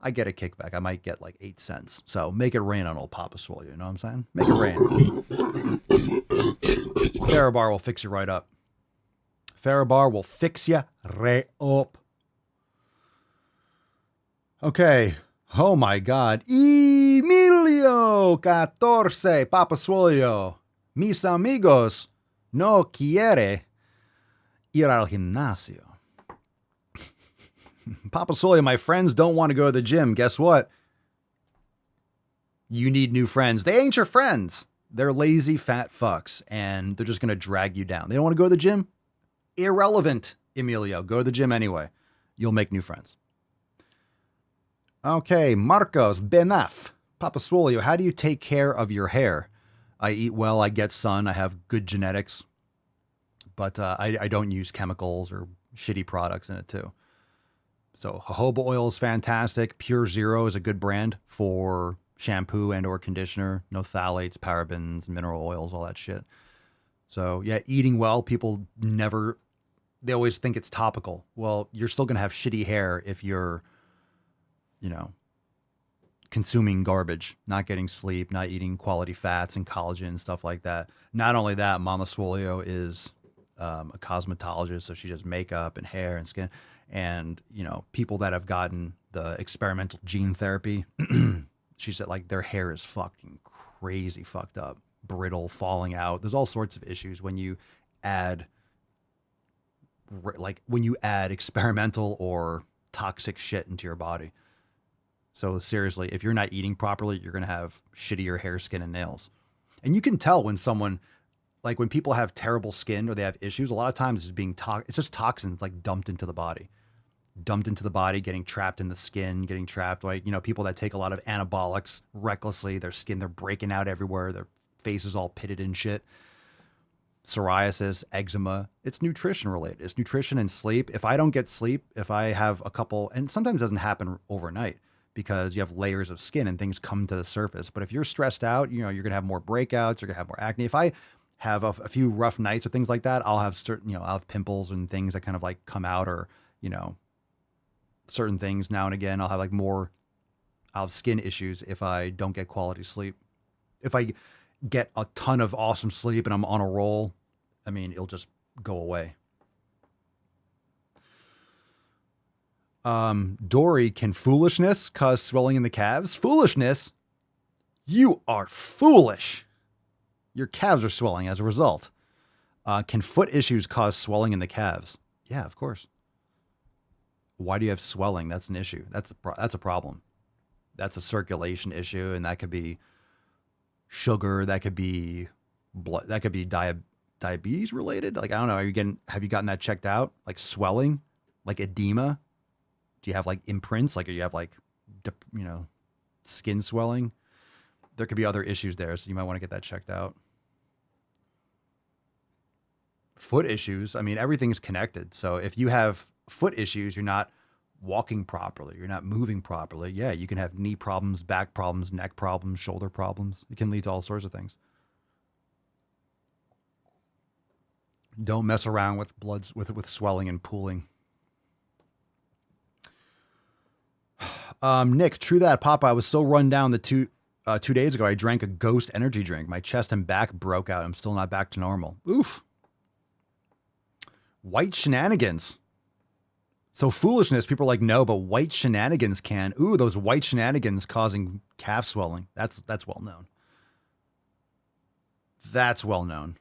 I get a kickback. I might get like 8 cents. So make it rain on old Papa Swole. You know what I'm saying? Make it rain. TheraBar will fix you right up. TheraBar will fix you right up. Okay. Oh my God. Emilio 14, Papa Swolio. Mis amigos no quiere ir al gimnasio. Papa Swolio, my friends don't want to go to the gym. Guess what? You need new friends. They ain't your friends. They're lazy fat fucks, and they're just going to drag you down. They don't want to go to the gym? Irrelevant, Emilio. Go to the gym anyway. You'll make new friends. Okay, Marcos Benaf. Papa Swolio, how do you take care of your hair? I eat well, I get sun, I have good genetics, but I don't use chemicals or shitty products in it too. So jojoba oil is fantastic. Pure Zero is a good brand for shampoo and or conditioner. No phthalates, parabens, mineral oils, all that shit. So yeah, eating well, people they always think it's topical. Well, you're still going to have shitty hair if you're, consuming garbage, not getting sleep, not eating quality fats and collagen and stuff like that. Not only that, Mama Swolio is a cosmetologist, so she does makeup and hair and skin. And, people that have gotten the experimental gene therapy, she said like their hair is fucking crazy fucked up, brittle, falling out. There's all sorts of issues when you add experimental or toxic shit into your body. So seriously, if you're not eating properly, you're going to have shittier hair, skin, and nails. And you can tell when someone, like when people have terrible skin or they have issues, a lot of times it's just toxins like dumped into the body, getting trapped in the skin, getting trapped. Like, people that take a lot of anabolics recklessly, their skin, they're breaking out everywhere. Their face is all pitted and shit. Psoriasis, eczema, it's nutrition related. It's nutrition and sleep. If I don't get sleep, if I have a couple, and sometimes it doesn't happen overnight, because you have layers of skin and things come to the surface. But if you're stressed out, you're going to have more breakouts, you're going to have more acne. If I have a few rough nights or things like that, I'll have I'll have pimples and things that kind of like come out, or, certain things now and again. I'll have skin issues if I don't get quality sleep. If I get a ton of awesome sleep and I'm on a roll, it'll just go away. Dory, can foolishness cause swelling in the calves? Foolishness? You are foolish. Your calves are swelling as a result. Can foot issues cause swelling in the calves? Yeah, of course. Why do you have swelling? That's an issue. That's a problem. That's a circulation issue, and that could be sugar. That could be blood. That could be diabetes related. Like, I don't know. Have you gotten that checked out? Like swelling, like edema. Do you have like imprints? Like, do you have like, skin swelling? There could be other issues there, so you might want to get that checked out. foot issues, I mean, everything is connected. So if you have foot issues, you're not walking properly, you're not moving properly. Yeah, you can have knee problems, back problems, neck problems, shoulder problems. It can lead to all sorts of things. Don't mess around with bloods with swelling and pooling. Nick, true that, Papa. I was so run down the 2 days ago. I drank a Ghost energy drink. My chest and back broke out. I'm still not back to normal. Oof. White shenanigans. So foolishness, people are like, no, but white shenanigans can. Ooh, those white shenanigans causing calf swelling. That's well known. That's well known.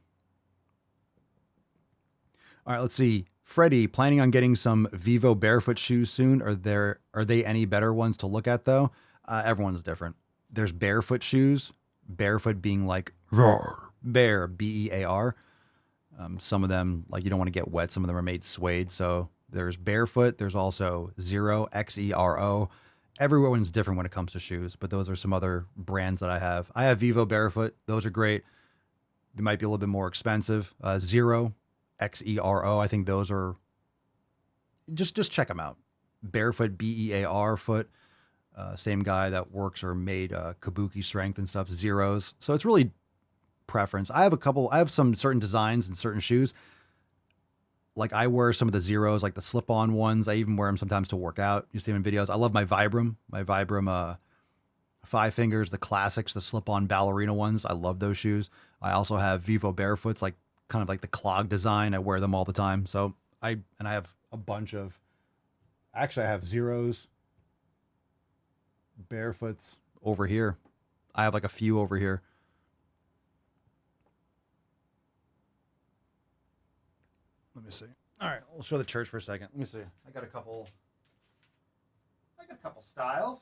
All right, let's see. Freddie, planning on getting some Vivo barefoot shoes soon? Are they any better ones to look at though? Everyone's different. There's barefoot shoes, barefoot being like roar, bear, B-E-A-R. Some of them, like, you don't want to get wet. Some of them are made suede. So there's barefoot. There's also Xero, X-E-R-O. Everyone's different when it comes to shoes, but those are some other brands that I have. I have Vivo barefoot. Those are great. They might be a little bit more expensive. Xero, X-E-R-O. I think those are, just check them out. Barefoot, B-E-A-R foot. Same guy that works or made Kabuki strength and stuff, Zeros. So it's really preference. I have some certain designs and certain shoes. Like I wear some of the Zeros, like the slip-on ones. I even wear them sometimes to work out. You see them in videos. I love my Vibram 5 Fingers, the classics, the slip-on ballerina ones. I love those shoes. I also have Vivo Barefoots, like kind of like the clog design. I wear them all the time. So I have a bunch of, actually I have Zeros, Barefoots over here. I have like a few over here. Let me see. All right, we'll show the church for a second. Let me see. I got a couple styles.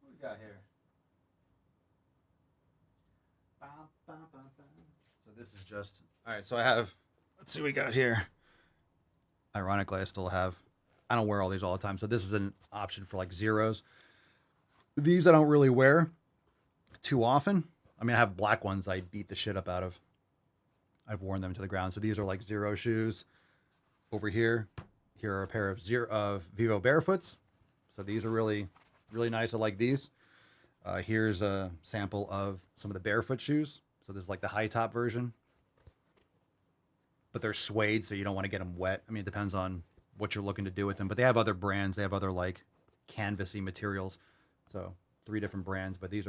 What we got here? So this is just, all right, so I have, let's see what we got here. Ironically, I don't wear all these all the time. So this is an option for like Zeros. These I don't really wear too often. I mean, I have black ones I beat the shit up out of. I've worn them to the ground. So these are like Zero shoes. Over here are a pair of Vivo Barefoots. So these are really, really nice. I like these. Here's a sample of some of the barefoot shoes. So this is like the high top version. But they're suede, so you don't want to get them wet. I mean, it depends on what you're looking to do with them. But they have other brands. They have other like canvasy materials. So 3 different brands. But they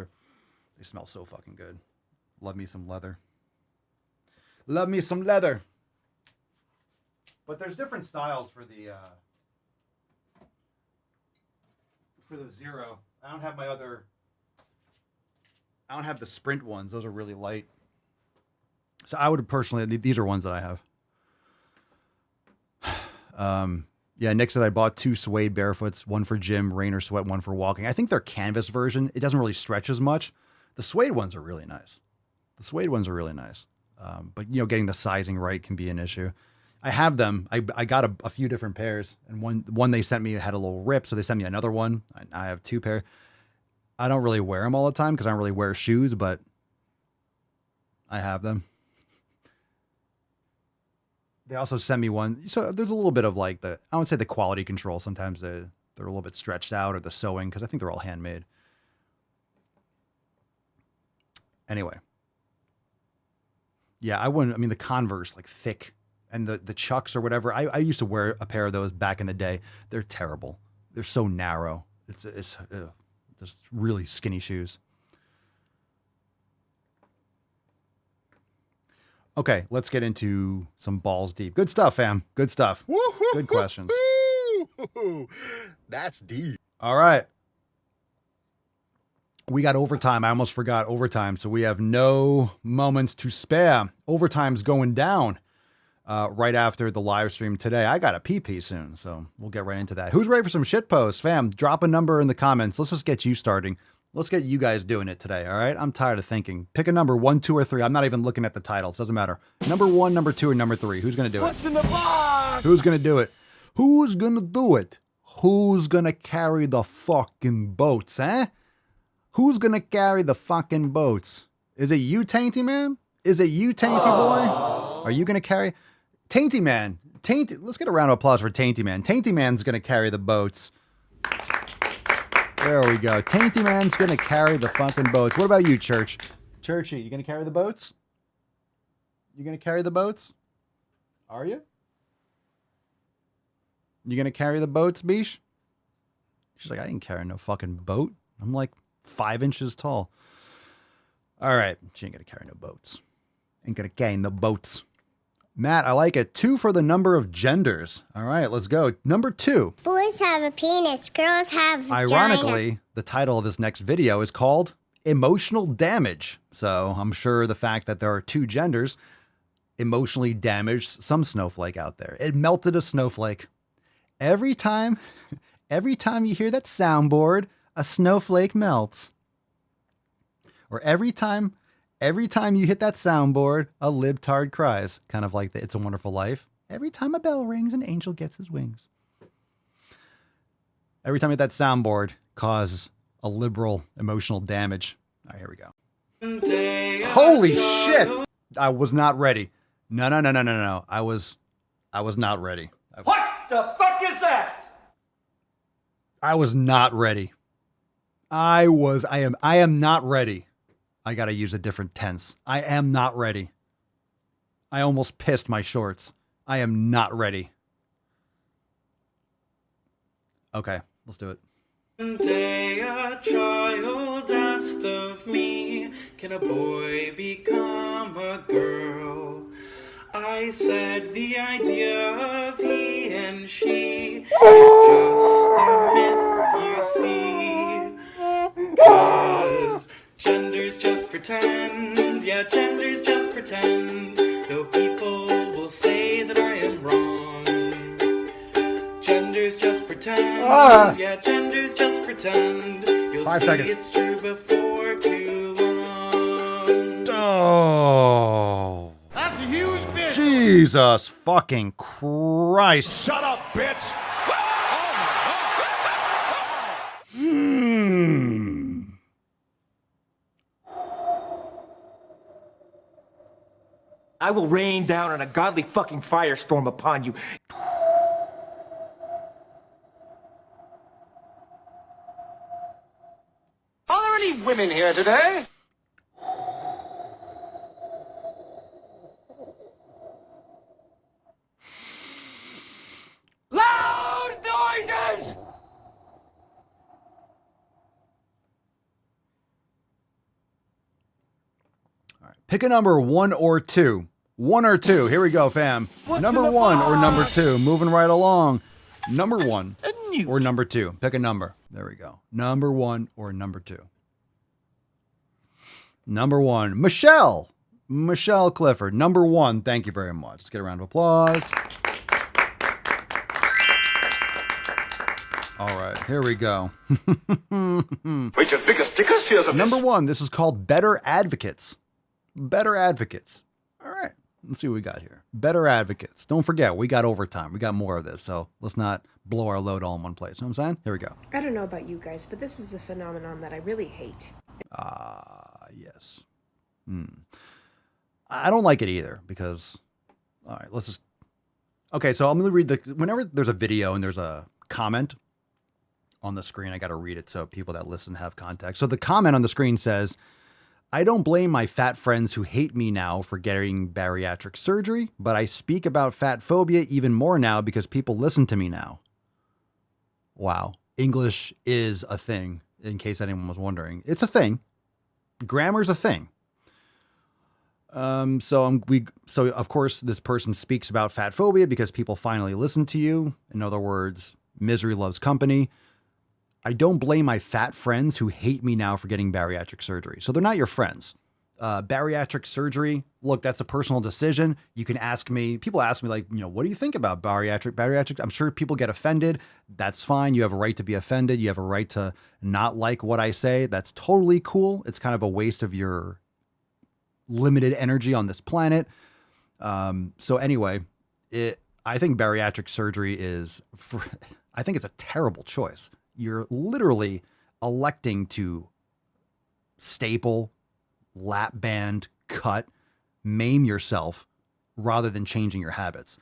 smell so fucking good. Love me some leather. Love me some leather. But there's different styles for the Zero. I don't have the Sprint ones. Those are really light. So I would personally, these are ones that I have. Yeah, Nick said I bought 2 suede barefoots, one for gym, rain or sweat, one for walking. I think their canvas version, it doesn't really stretch as much. The suede ones are really nice. But getting the sizing right can be an issue. I have them. I got a few different pairs, and one they sent me had a little rip, so they sent me another one. I have 2 pair. I don't really wear them all the time because I don't really wear shoes, but I have them. They also sent me one. So there's a little bit of like I would say the quality control. Sometimes they're a little bit stretched out, or the sewing, because I think they're all handmade. Anyway. Yeah, the Converse, like thick, and the Chucks or whatever. I used to wear a pair of those back in the day. They're terrible. They're so narrow. It's just really skinny shoes. Okay, let's get into some balls deep. Good stuff, fam. Good stuff. Woo-hoo-hoo-hoo. Good questions. That's deep. All right. We got overtime. I almost forgot overtime. So we have no moments to spare. Overtime's going down right after the live stream today. I got a pee soon, so we'll get right into that. Who's ready for some shit posts? Fam, drop a number in the comments. Let's just get you starting. Let's get you guys doing it today, all right? I'm tired of thinking. Pick a number, 1, 2, or 3. I'm not even looking at the titles. Doesn't matter. Number 1, number 2, or number 3. Who's going to do it? What's in the box? Who's going to do it? Who's going to do it? Who's going to carry the fucking boats, eh? Who's going to carry the fucking boats? Is it you, Tainty Man? Is it you, Tainty Boy? Are you going to carry? Tainty Man. Let's get a round of applause for Tainty Man. Tainty Man's going to carry the boats. There we go. Tainty Man's going to carry the fucking boats. What about you, Church? Churchy, you going to carry the boats? You going to carry the boats? Are you? You going to carry the boats, Beesh? She's like, I ain't carrying no fucking boat. I'm like 5 inches tall. All right. She ain't going to carry no boats. Ain't going to carry no boats. Matt, I like it. 2 for the number of genders. All right, let's go. Number 2. Boys have a penis, girls have vagina. Ironically, the title of this next video is called Emotional Damage. So I'm sure the fact that there are 2 genders emotionally damaged some snowflake out there. It melted a snowflake. Every time you hear that soundboard, a snowflake melts. Or every time you hit that soundboard, a libtard cries. Kind of like the It's a Wonderful Life. Every time a bell rings, an angel gets his wings. Every time you hit that soundboard, cause a liberal emotional damage. All right, here we go. Holy shit! I was not ready. No. I was not ready. What the fuck is that? I was not ready. I am not ready. I got to use a different tense. I am not ready. I almost pissed my shorts. I am not ready. Okay, let's do it. One day a child asked of me, can a boy become a girl? I said the idea of he and she is just a myth, you see. 'Cause gender's just pretend, yeah, gender's just pretend. Though people will say that I am wrong. Gender's just pretend, yeah, gender's just pretend. You'll 5 see seconds. it's true before too long. Oh. That's a huge fish. Jesus fucking Christ. Shut up, bitch. I will rain down an ungodly fucking firestorm upon you. Are there any women here today? Loud noises! Pick a number, 1 or 2. 1 or 2. Here we go, fam. Number 1 or number 2. Moving right along. Number 1 or number 2. Pick a number. There we go. Number 1 or number 2. Number 1. Michelle Clifford. Number 1. Thank you very much. Let's get a round of applause. All right, here we go. Wait, your bigger stickers? Here's a Number 1. This is called Better Advocates. Better Advocates. All right, let's see what we got here. Better Advocates. Don't forget, we got overtime. We got more of this, so let's not blow our load all in one place. You know what I'm saying? Here we go. I don't know about you guys, but this is a phenomenon that I really hate. Yes. I don't like it either because, all right, let's just, okay, so I'm going to read whenever there's a video and there's a comment on the screen, I got to read it so people that listen have context. So the comment on the screen says, I don't blame my fat friends who hate me now for getting bariatric surgery, but I speak about fat phobia even more now because people listen to me now. Wow. English is a thing, in case anyone was wondering. It's a thing. Grammar's a thing. So of course this person speaks about fat phobia because people finally listen to you. In other words, misery loves company. I don't blame my fat friends who hate me now for getting bariatric surgery. So they're not your friends. Bariatric surgery, look, that's a personal decision. You can ask me, people ask me like, what do you think about bariatric? I'm sure people get offended. That's fine. You have a right to be offended. You have a right to not like what I say. That's totally cool. It's kind of a waste of your limited energy on this planet. So anyway, I think bariatric surgery I think it's a terrible choice. You're literally electing to staple, lap band, cut, maim yourself rather than changing your habits.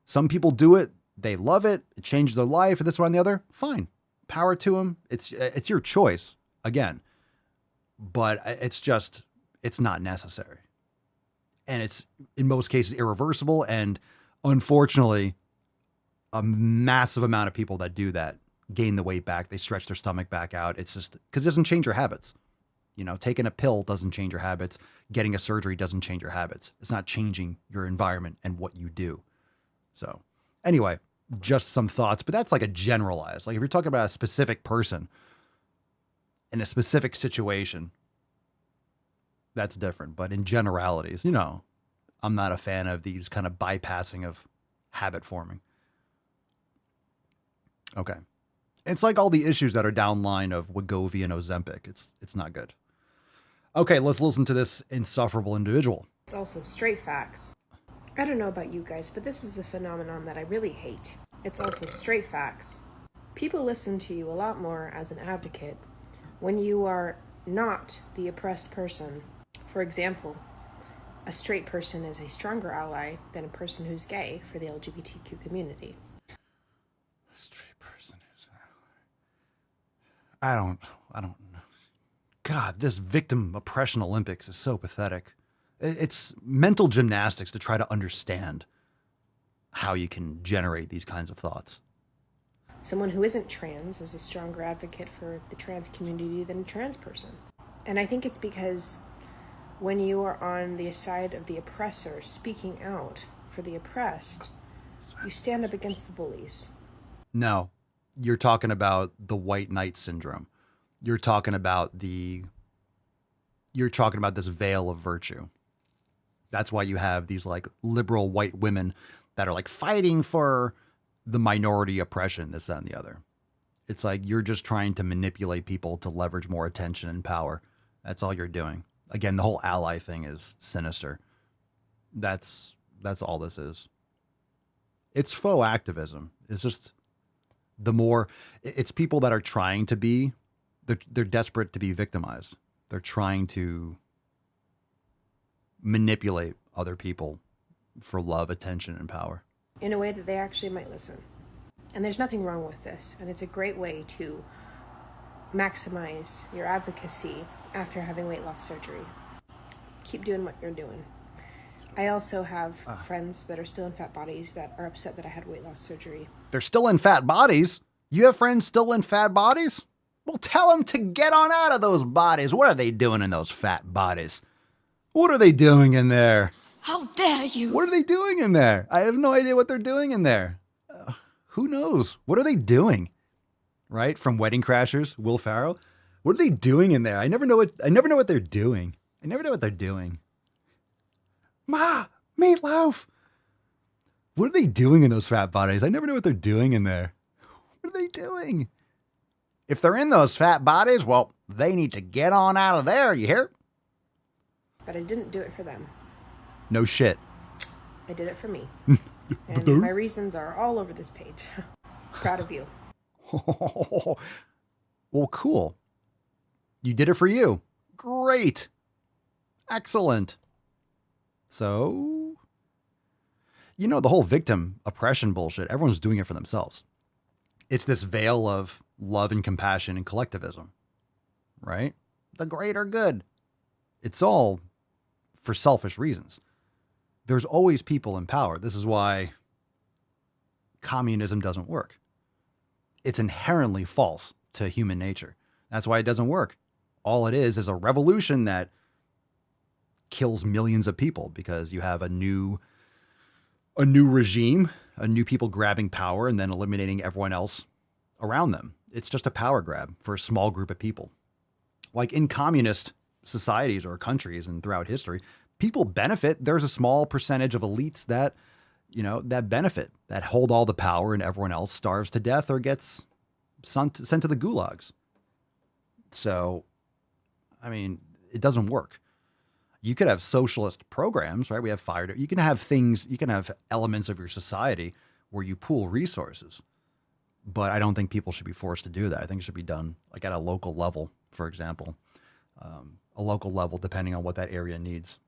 Some people do it. They love it. It changes their life and this one and the other. Fine. Power to them. It's your choice again, but it's not necessary. And it's in most cases irreversible. And unfortunately, a massive amount of people that do that gain the weight back. They stretch their stomach back out. It's just because it doesn't change your habits. Taking a pill doesn't change your habits. Getting a surgery doesn't change your habits. It's not changing your environment and what you do. So anyway, just some thoughts, but that's like a generalized, like if you're talking about a specific person in a specific situation, that's different. But in generalities, I'm not a fan of these kind of bypassing of habit forming. Okay. It's like all the issues that are downline of Wegovy and Ozempic. It's not good. Okay, let's listen to this insufferable individual. It's also straight facts. I don't know about you guys, but this is a phenomenon that I really hate. It's also straight facts. People listen to you a lot more as an advocate when you are not the oppressed person. For example, a straight person is a stronger ally than a person who's gay for the LGBTQ community. A straight person who's I don't know. God, this victim oppression Olympics is so pathetic. It's mental gymnastics to try to understand how you can generate these kinds of thoughts. Someone who isn't trans is a stronger advocate for the trans community than a trans person. And I think it's because when you are on the side of the oppressor speaking out for the oppressed, you stand up against the bullies. No, you're talking about the white knight syndrome. You're talking about this veil of virtue. That's why you have these like liberal white women that are like fighting for the minority oppression, this, that, and the other. It's like you're just trying to manipulate people to leverage more attention and power. That's all you're doing. Again, the whole ally thing is sinister. That's all this is. It's faux activism. It's just it's people that are trying to be, they're desperate to be victimized. They're trying to manipulate other people for love, attention, and power. In a way that they actually might listen. And there's nothing wrong with this. And it's a great way to maximize your advocacy after having weight loss surgery. Keep doing what you're doing. I also have friends that are still in fat bodies that are upset that I had weight loss surgery. They're still in fat bodies? You have friends still in fat bodies? Well, tell them to get on out of those bodies. What are they doing in those fat bodies? What are they doing in there? How dare you? What are they doing in there? I have no idea what they're doing in there. Who knows? What are they doing? Right? From Wedding Crashers, Will Ferrell. What are they doing in there? I never know what they're doing. I never know what they're doing. Ma, meatloaf. What are they doing in those fat bodies? I never know what they're doing in there. What are they doing? If they're in those fat bodies, well, they need to get on out of there, you hear? But I didn't do it for them. No shit. I did it for me. And my reasons are all over this page. Proud of you. Well, cool. You did it for you. Great. Excellent. So, the whole victim oppression bullshit, everyone's doing it for themselves. It's this veil of love and compassion and collectivism, right? The greater good. It's all for selfish reasons. There's always people in power. This is why communism doesn't work. It's inherently false to human nature. That's why it doesn't work. All it is a revolution that kills millions of people because you have a new regime, a new people grabbing power and then eliminating everyone else around them. It's just a power grab for a small group of people. Like in communist societies or countries and throughout history, people benefit. There's a small percentage of elites that, that benefit, that hold all the power, and everyone else starves to death or gets sent to the gulags. So, it doesn't work. You could have socialist programs, right? We have you can have elements of your society where you pool resources, but I don't think people should be forced to do that. I think it should be done like at a local level, for example, a local level, depending on what that area needs.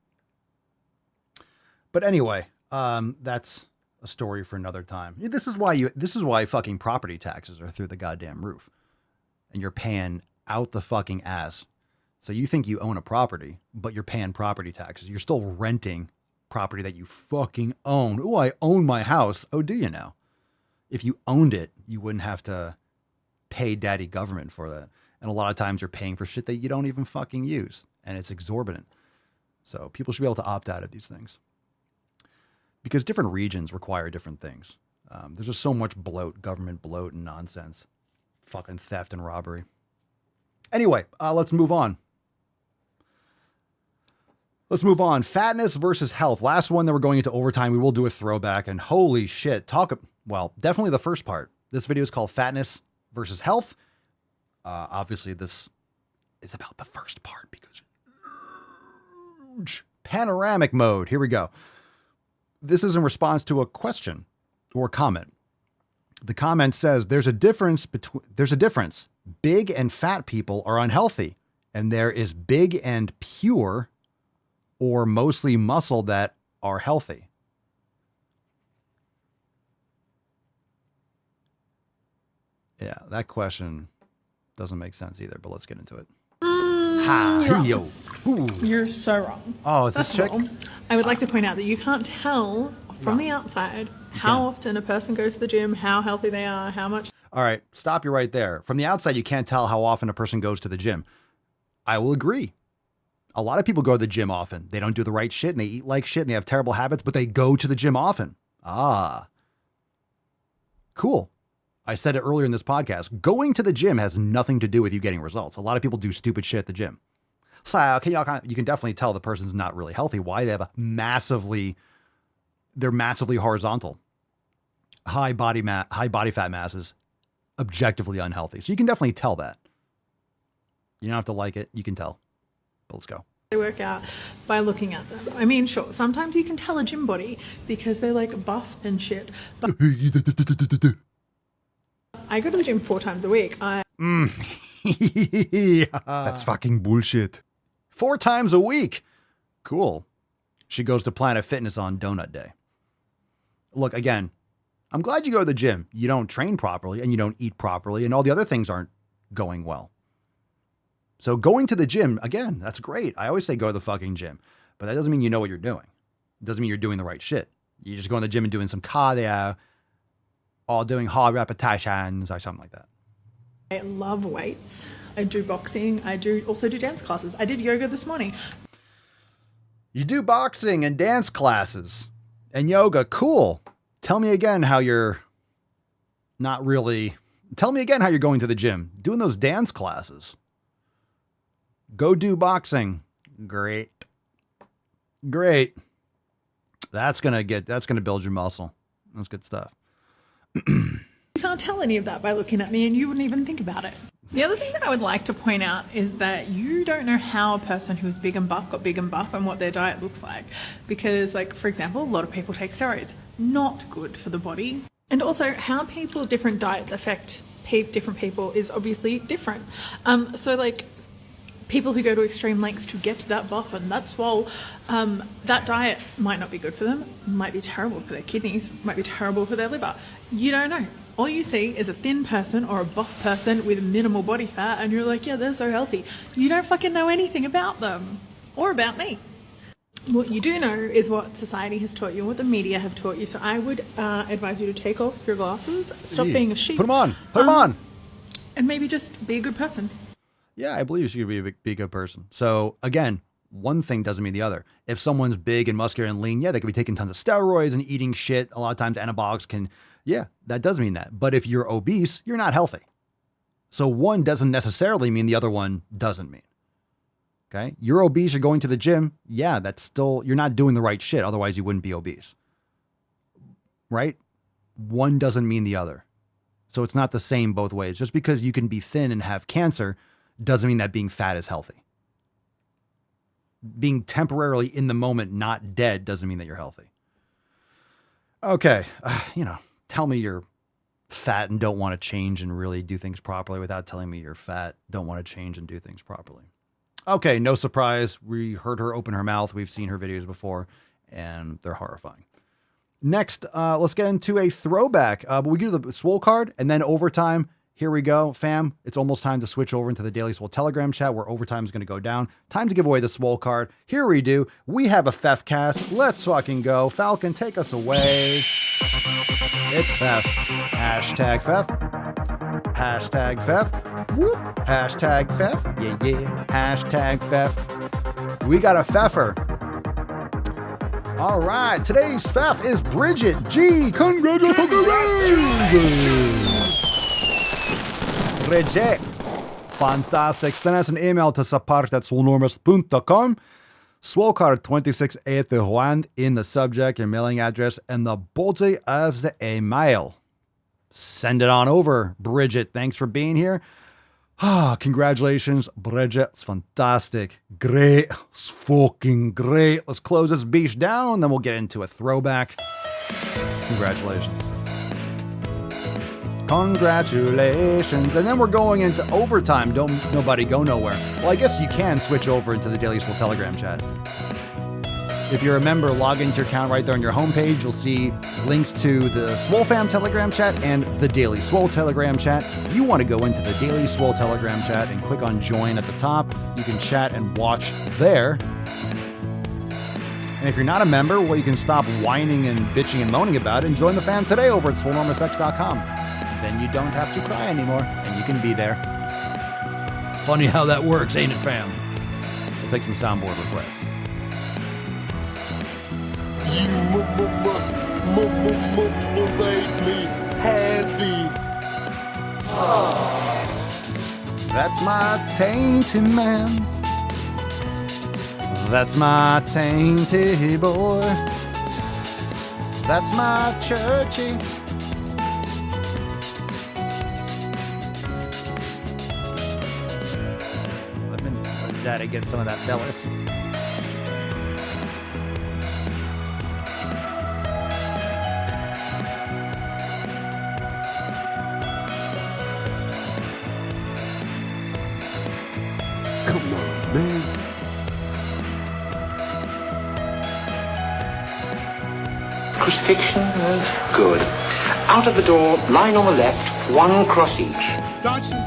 But anyway, that's a story for another time. This is why fucking property taxes are through the goddamn roof. And you're paying out the fucking ass. So you think you own a property, but you're paying property taxes. You're still renting property that you fucking own. Oh, I own my house. Oh, do you now? If you owned it, you wouldn't have to pay daddy government for that. And a lot of times you're paying for shit that you don't even fucking use. And it's exorbitant. So people should be able to opt out of these things. Because different regions require different things. There's just so much bloat, government bloat and nonsense. Fucking theft and robbery. Anyway, let's move on. Fatness versus health. Last one that we're going into overtime. We will do a throwback. And holy shit. Definitely the first part. This video is called Fatness versus Health. Obviously, this is about the first part because panoramic mode. Here we go. This is in response to a question or comment. The comment says there's a difference. Big and fat people are unhealthy, and there is big and pure or mostly muscle that are healthy. Yeah, that question doesn't make sense either, but let's get into it. You're so wrong. Oh, it's this chick? I would like to point out that you can't tell from the outside how often a person goes to the gym, how healthy they are, how much. All right, stop you right there. From the outside, you can't tell how often a person goes to the gym. I will agree. A lot of people go to the gym often. They don't do the right shit and they eat like shit and they have terrible habits, but they go to the gym often. Cool. I said it earlier in this podcast. Going to the gym has nothing to do with you getting results. A lot of people do stupid shit at the gym. So you can definitely tell the person's not really healthy. Why? They have they're massively horizontal. High body fat masses, objectively unhealthy. So you can definitely tell that. You don't have to like it. You can tell. But let's go. They work out by looking at them. I mean, sure, sometimes you can tell a gym body because they're like buff and shit. But I go to the gym 4 times a week. That's fucking bullshit. 4 times a week. Cool. She goes to Planet Fitness on Donut Day. Look, again, I'm glad you go to the gym. You don't train properly and you don't eat properly and all the other things aren't going well. So going to the gym, again, that's great. I always say go to the fucking gym, but that doesn't mean you know what you're doing. It doesn't mean you're doing the right shit. You just go in the gym and doing some cardio or doing hard repetitions or something like that. I love weights. I do boxing. I also do dance classes. I did yoga this morning. You do boxing and dance classes and yoga. Cool. Tell me again how you're going to the gym, doing those dance classes. Go do boxing. Great. That's going to build your muscle. That's good stuff. You can't tell any of that by looking at me and you wouldn't even think about it. The other thing that I would like to point out is that you don't know how a person who's big and buff got big and buff and what their diet looks like. Because, like, for example, a lot of people take steroids. Not good for the body. And also how different diets affect different people is obviously different. So, like, people who go to extreme lengths to get to that buff and that swole, that diet might not be good for them, might be terrible for their kidneys, might be terrible for their liver. You don't know. All you see is a thin person or a buff person with minimal body fat and you're like, yeah, they're so healthy. You don't fucking know anything about them or about me. What you do know is what society has taught you, what the media have taught you. So I would advise you to take off your glasses, stop being a sheep. Put them on. And maybe just be a good person. Yeah, I believe you should be a good person. So again, one thing doesn't mean the other. If someone's big and muscular and lean, yeah, they could be taking tons of steroids and eating shit. A lot of times anabolics can, yeah, that does mean that. But if you're obese, you're not healthy. So one doesn't necessarily mean the other one doesn't mean. Okay. You're obese, you're going to the gym. Yeah, that's still, you're not doing the right shit. Otherwise you wouldn't be obese. Right? One doesn't mean the other. So it's not the same both ways. Just because you can be thin and have cancer doesn't mean that being fat is healthy. Being temporarily in the moment not dead doesn't mean that you're healthy. Okay. Tell me you're fat and don't want to change and really do things properly without telling me you're fat, don't want to change and do things properly. Okay, no surprise. We heard her open her mouth. We've seen her videos before. and they're horrifying. Next, let's get into a throwback. We do the Swole card and then overtime. Here we go, fam. It's almost time to switch over into the Daily Swole Telegram chat where overtime is going to go down. Time to give away the Swole card. Here we do. We have a Fef cast. Let's fucking go. Falcon, take us away. It's Fef. Hashtag Fef. Hashtag Fef. Whoop. Hashtag Fef. Yeah, yeah. Hashtag Fef. We got a Feffer. All right. Today's Fef is Bridget G. Congratulations. Bridget. Fantastic. Send us an email to support@swolenormous.com. Swolecard 2681 in the subject, your mailing address, and the body of the email. Send it on over, Bridget. Thanks for being here. Congratulations, Bridget. It's fantastic. Great. It's fucking great. Let's close this beach down, then we'll get into a throwback. Congratulations. Congratulations. And then we're going into overtime. Don't nobody go nowhere. Well, I guess you can switch over into the Daily Swole Telegram chat. If you're a member, log into your account right there on your homepage. You'll see links to the Swole Fam Telegram chat and the Daily Swole Telegram chat. You want to go into the Daily Swole Telegram chat and click on join at the top. You can chat and watch there. And if you're not a member, well, you can stop whining and bitching and moaning about it and join the fam today over at swolenormousx.com. Then you don't have to cry anymore, and you can be there. Funny how that works, ain't it, fam? We'll take some soundboard requests. You make me happy. That's my tainted man. That's my tainted boy. That's my churchy. Let Daddy get some of that Bellis. Come on, man. Crucifixion is good. Out of the door, line on the left, one cross each. Dodson!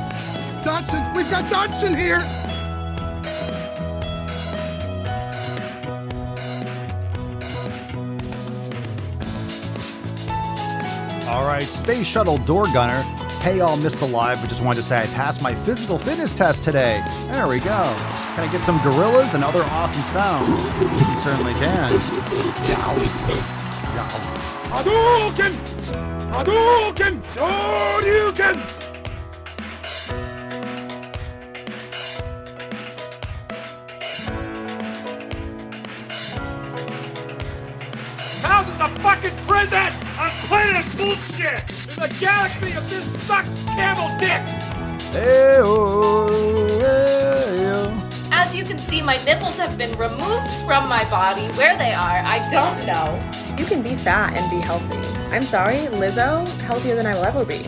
Dodson! We've got Dodson here! All right, Space Shuttle Door Gunner. Hey, all missed the live, but just wanted to say I passed my physical fitness test today. There we go. Can I get some gorillas and other awesome sounds? You certainly can. Yow. Yow. Hadouken! Hadouken! Shoryuken! House is a fucking prison! I'm planet bullshit! In the galaxy of this sucks camel dicks! As you can see, my nipples have been removed from my body. Where they are, I don't know. You can be fat and be healthy. I'm sorry, Lizzo, healthier than I will ever be.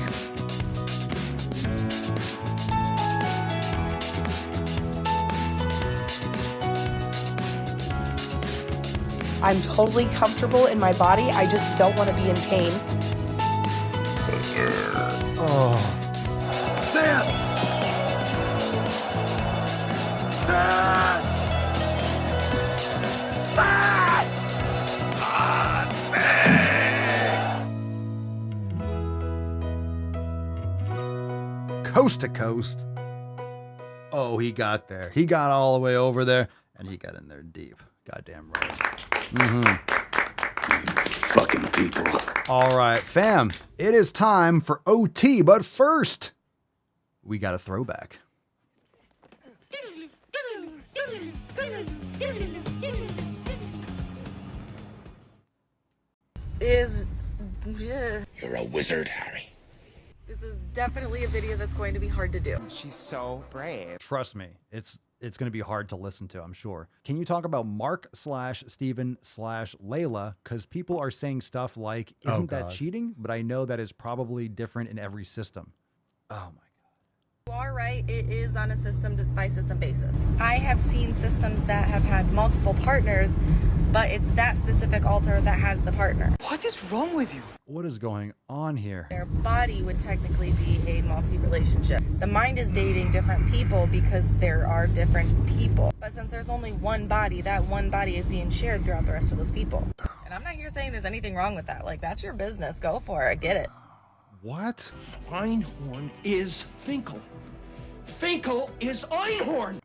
I'm totally comfortable in my body. I just don't want to be in pain. Oh. Sit! Sit! Sit! Coast to coast. Oh, he got there. He got all the way over there, and he got in there deep. Goddamn right. Mm-hmm. Fucking people. All right, fam. It is time for OT, but first, we got a throwback. You're a wizard, Harry. This is definitely a video that's going to be hard to do. She's so brave. Trust me, it's going to be hard to listen to, I'm sure. Can you talk about Mark/Steven/Layla? Because people are saying stuff like, isn't that cheating? But I know that is probably different in every system. Oh my God. You are right, it is on a system by system basis. I have seen systems that have had multiple partners but it's that specific alter that has the partner. What is wrong with you? What is going on here? Their body would technically be a multi-relationship. The mind is dating different people because there are different people. But since there's only one body, that one body is being shared throughout the rest of those people. And I'm not here saying there's anything wrong with that. Like, that's your business. Go for it. Get it. What? Einhorn is Finkel. Finkel is Einhorn.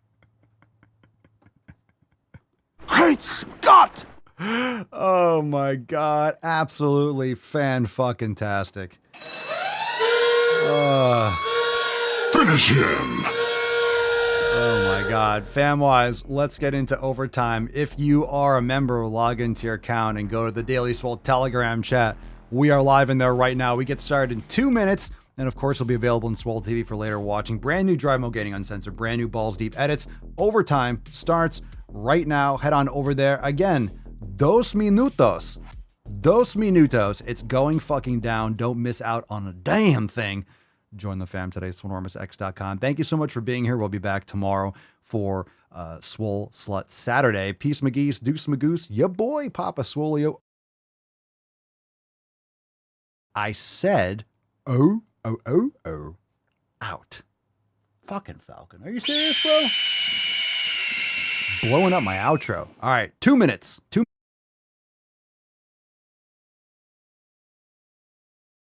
Great Scott! Oh my God. Absolutely fan-fucking-tastic. Finish him! Oh my God. Fam-wise, let's get into overtime. If you are a member, log into your account and go to the Daily Swole Telegram chat. We are live in there right now. We get started in 2 minutes. And of course, it'll be available in Swole TV for later watching. Brand new Drive Mo Getting Uncensored. Brand new Balls Deep edits. Overtime starts right now. Head on over there. Again, 2 minutos. 2 minutos. It's going fucking down. Don't miss out on a damn thing. Join the fam today, swolenormousx.com. Thank you so much for being here. We'll be back tomorrow for Swole Slut Saturday. Peace, McGee's, Deuce Magoose, ya boy, Papa Swolio. I said, oh, out. Fucking Falcon. Are you serious, bro? Blowing up my outro. All right, 2 minutes. 2